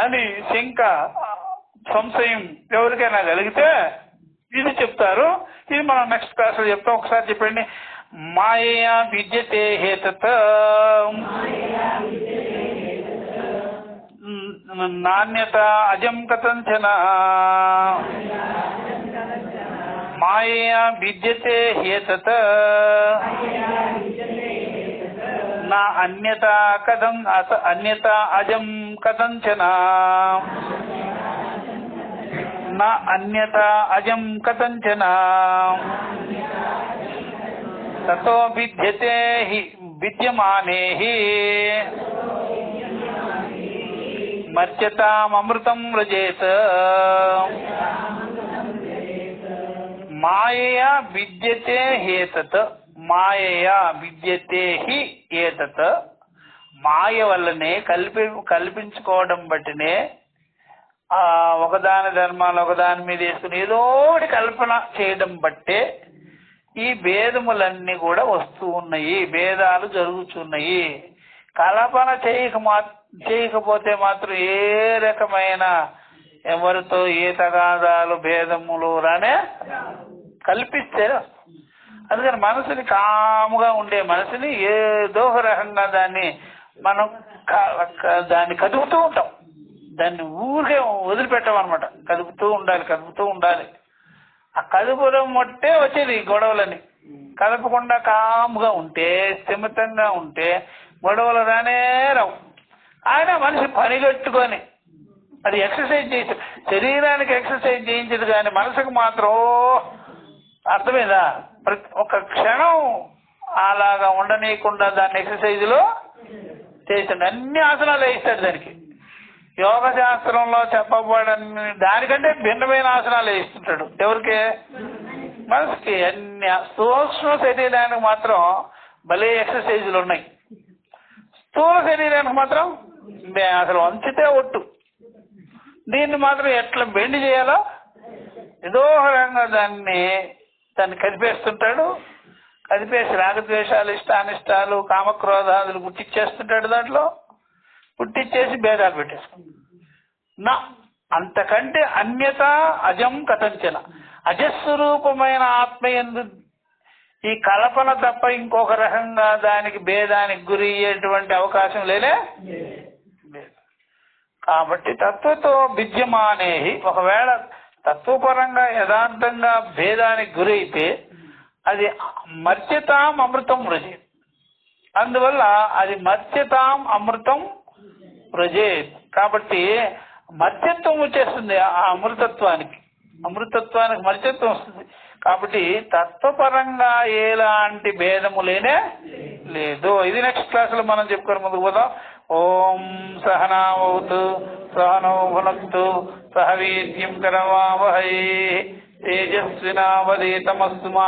అని శంక సంశయం ఎవరికైనా కలిగితే ఇది చెప్తారు. ఇది మనం నెక్స్ట్ క్లాస్ లో చెప్తాం. ఒకసారి చెప్పండి. మాయా విద్యతే హేతత నాణ్యత అజం కథంచన. మాయా విద్యతే హేతత నా అన్యత కథం అన్యత అజం కథంచన. నా అన్యత అజం కథంచన. తతో విద్యతే విద్యమానే మర్త్యతామృతం వ్రజేత్. మాయయా విద్యతే హేతత్. మాయయా విద్యతే హి ఏతత్. మాయ వల్లనే కల్పించుకోవడం బట్టినే ఒకదాని ధర్మాలు ఒకదాని మీద వేసుకుని ఏదో ఒకటి కల్పన చేయడం బట్టే ఈ భేదములన్నీ కూడా వస్తూ ఉన్నాయి, భేదాలు జరుగుతున్నాయి. కల్పన చేయకపోతే మాత్రం ఏ రకమైన ఎవరితో ఏ తగాదాలు భేదములు రానే కల్పిస్తే. అందుకని మనసుని కాముగా ఉండే మనసుని ఏదో ఒక రకంగా మనం దాన్ని కదుపుతూ ఉంటాం. దాన్ని ఊరికే వదిలిపెట్టామన్నమాట. కదుపుతూ ఉండాలి. ఆ కదుపురం మొట్టే వచ్చేది గొడవలని. కదపకుండా కాముగా ఉంటే, స్థిమితంగా ఉంటే గొడవలు రానే రావు. ఆయన మనిషి పనిగట్టుకొని అది ఎక్సర్సైజ్ చేసి శరీరానికి ఎక్సర్సైజ్ చేయించదు కానీ మనసుకు మాత్రం అర్థమైందా? ఒక క్షణం అలాగా ఉండనీయకుండా దాన్ని ఎక్సర్సైజ్ లో చేస్తాడు. అన్ని ఆసనాలు వేయిస్తాడు. దానికి యోగ శాస్త్రంలో చెప్పబడని దానికంటే భిన్నమైన ఆసనాలు వేయిస్తుంటాడు. ఎవరికి? మనసుకి. అన్ని సూక్ష్మ శరీరానికి మాత్రం భలే ఎక్సర్సైజులు ఉన్నాయి. స్థూల శరీరానికి మాత్రం అసలు వంచితే ఒట్టు. దీన్ని మాత్రం ఎట్లా బెండ్ చేయాలో ఏదో రకంగా దాన్ని కదిపేస్తుంటాడు. కదిపేసి రాగద్వేషాలు ఇష్టానిష్టాలు కామక్రోధాదులు పుట్టించేస్తుంటాడు. దాంట్లో పుట్టించేసి భేదాలు పెట్టేసుకుంటాడు. నా అంతకంటే అన్యత అజం కథంచన. అజస్వరూపమైన ఆత్మయందు ఈ కల్పన తప్ప ఇంకొక రకంగా దానికి భేదానికి గురి అయ్యేటువంటి అవకాశం లేనే. కాబట్టి తత్వతో విద్యమానే. ఒకవేళ తత్వపరంగా యథార్థంగా భేదానికి గురి అయితే అది మర్త్యతాం అమృతం వ్రజేత్. అందువల్ల అది మర్త్యతాం అమృతం వ్రజేత్. కాబట్టి మర్త్యత్వం వచ్చేస్తుంది. ఆ అమృతత్వానికి మర్త్యత్వం వస్తుంది. కాబట్టి తత్వపరంగా ఎలాంటి భేదము లేనే లేదు. ఇది నెక్స్ట్ క్లాస్ లో మనం చెప్పుకొని ముందుకు పోదాం. ఓం సహనావతు సహనో భునక్తు సహ వీర్యం కరవావహై తేజస్వినావధీతమస్తు మా